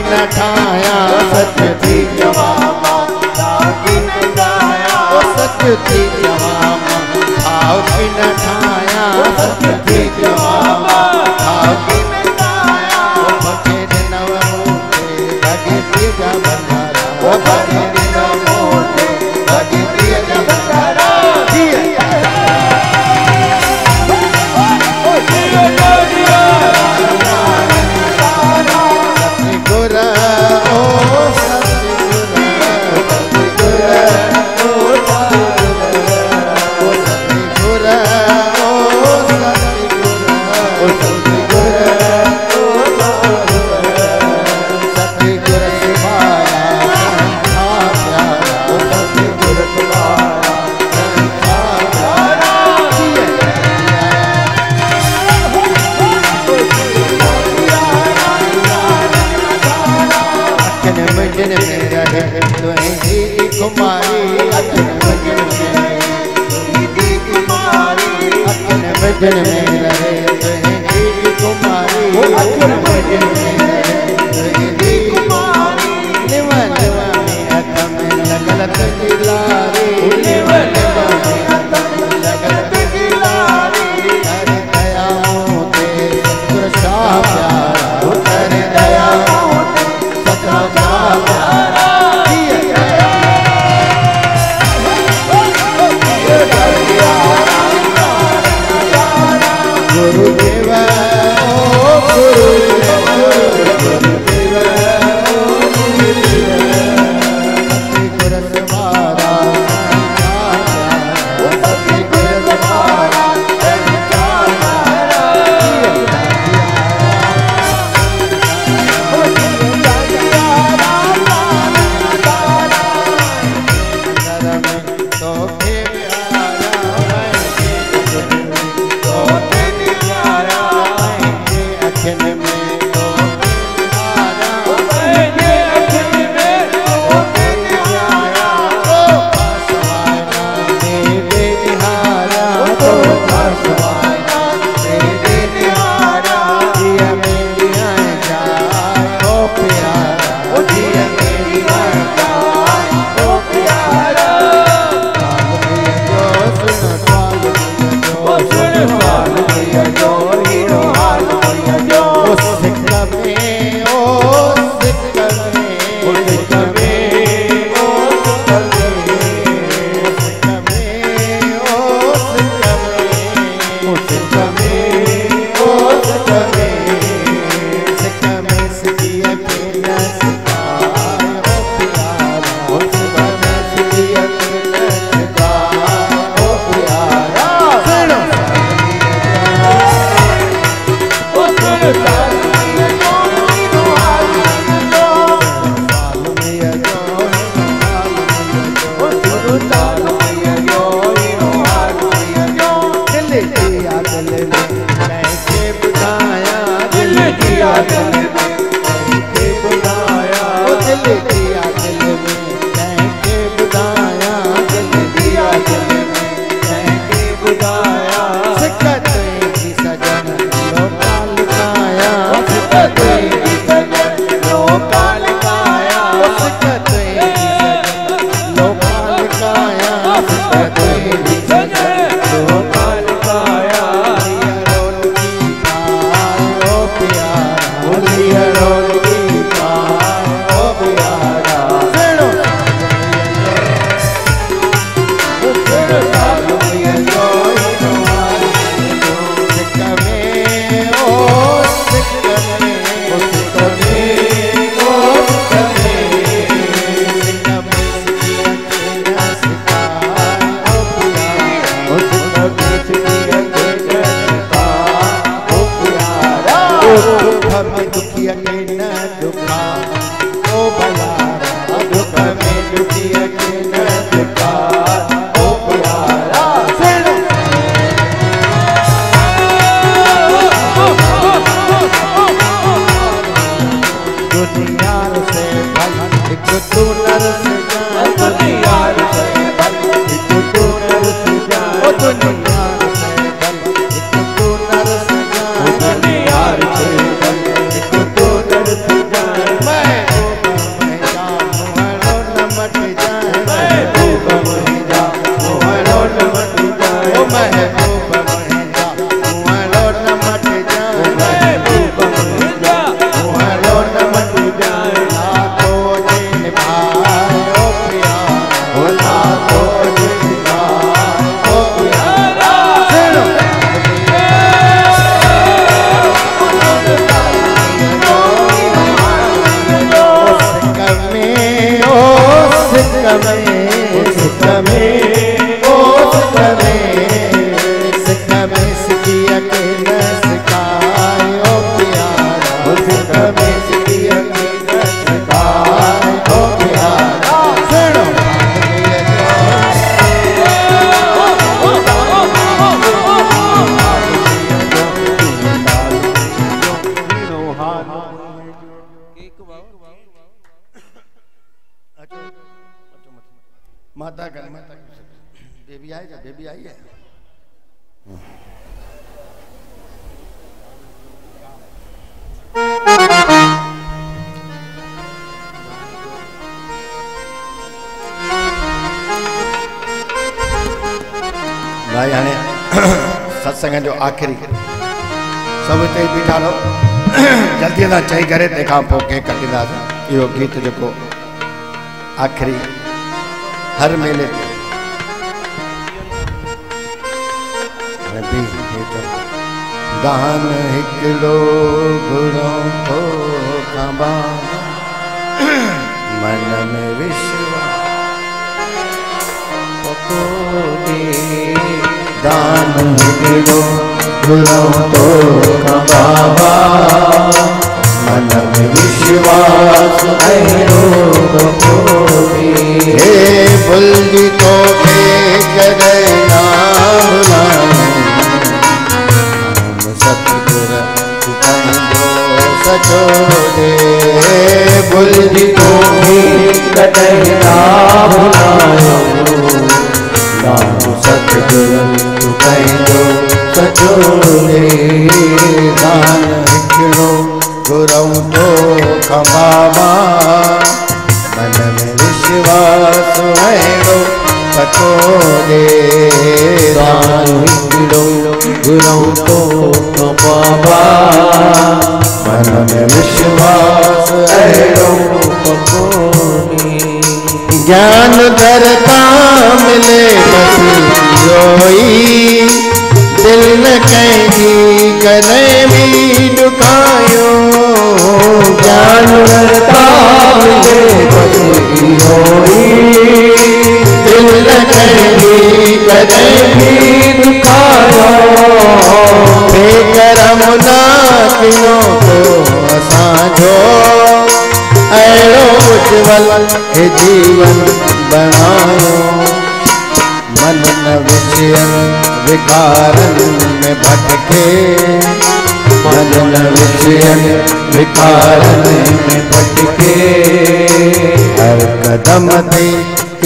न ठाया सच थी जवामा भाव की न गाया सच थी जवामा भाव की न ठाया सच थी जवामा भाव की न गाया बखेर नव मोटे भगे दिया बंधारा बखेर नव मोटे भगे दिया बंधारा भजन में रहे तुझे कुमारी भजन में रहे तुझे कुमारी निवा निवा में अतम लगल तजिलारी निवा निवा में अतम लगल तजिलारी हरि दया होते सत्र शाह प्यारा हरि दया होते सत्र शाह प्यारा गुरुदेव ओ गुरुदेव गुरुदेव ओ गुरुदेव सत्य गुरु सवारा सत्य गुरु सवारा मैं माता कर माता बेबी आई जा बेबी आई है भाई हाणे सत्संग जो आखिरी सब इते बीठा रहो जल्दी सां चई करे तंहिंखां पोइ केक कटींदासीं इहो गीत जेको आखिरी हर मेले दान हिकिड़ो घुरो थो खंबा मन में विश्वास दान हिकिड़ो घुरो थो खंबा मन में विश्वास हे भुलजी तो के कदे ना भुलाऊं सतगुर तुझो सचो दे भुलजी तो के कदे ना भुलाऊं सतगुर तुझो सचो दे दान हिकिड़ो घुरऊं तो खंबा मन में विश्वास अहिड़ो पतो दे दान हिकिड़ो घुरऊं तो खंबा मन में विश्वास अहिड़ो पतो दे ज्ञान दरता मिले बस योई दिल न कंहिंजी कॾहिं बि ॾुकायो ज्ञान दरता मिले बस योई दिल न कंहिंजी कॾहिं बि ॾुकायो बेकरम ना किनो को असांजो अहिड़ो उज्जवल हे जीवन बणायो मन न विषयन विकारन में भटके मन न विषयन विकारन में भटके हर कदम ते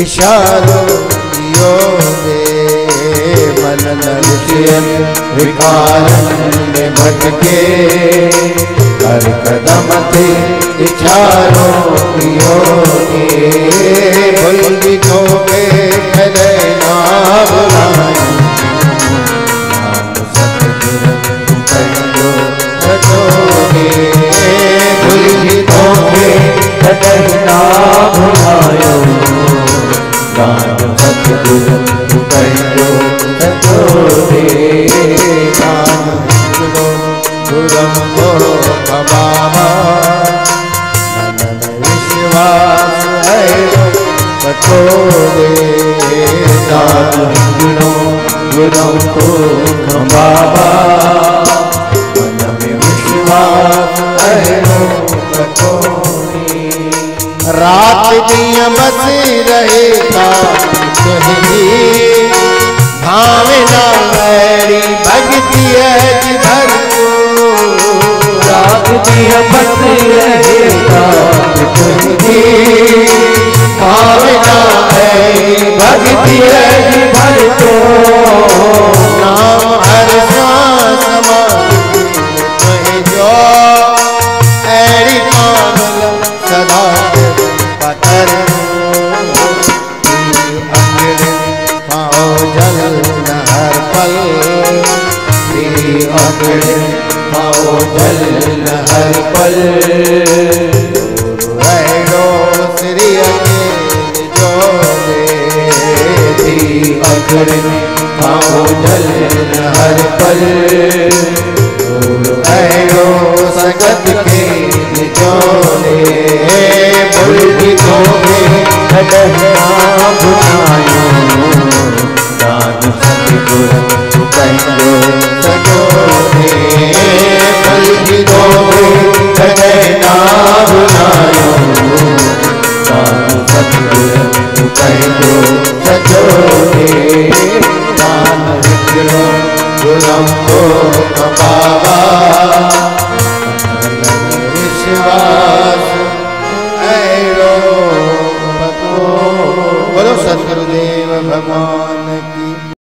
इशारो कियो दे मन न विषयन विकारन में भटके हर कदम ते इशारो कियो दे भुलजी तो के कदे ना भुलाऊं सतगुर तुझो सचो दे भुलजी तो के कदे ना भुलाऊं सतगुर तुझो सचो दे दान हिकिड़ो घुरऊं तो खंबा मन में विश्वास अहिड़ो पतो दे दान हिकिड़ो घुरऊं तो खंबा मन में विश्वास अहिड़ो पतो दे रात ॾींहं बस रहे था तुंहिंजी भावना अहिड़ी भॻतीअ जी भरपूर रात ॾींहं बस रहे था तुंहिंजी भावना अहिड़ी भॻतीअ जी भरपूर नाम हर सांस मां तुंहिंजो अहिड़ी कामल सदा पतर पाओ जल न हर पल पाओ जल न हर पल अहिड़ो श्री जो दे अखड़ पाओ जल न हर पल अहिड़ो संगत के जो दे भुलजी तो के कॾहिं ना भुलायूं दान सतगुर तुझो सचो दे भुलजी तो के कॾहिं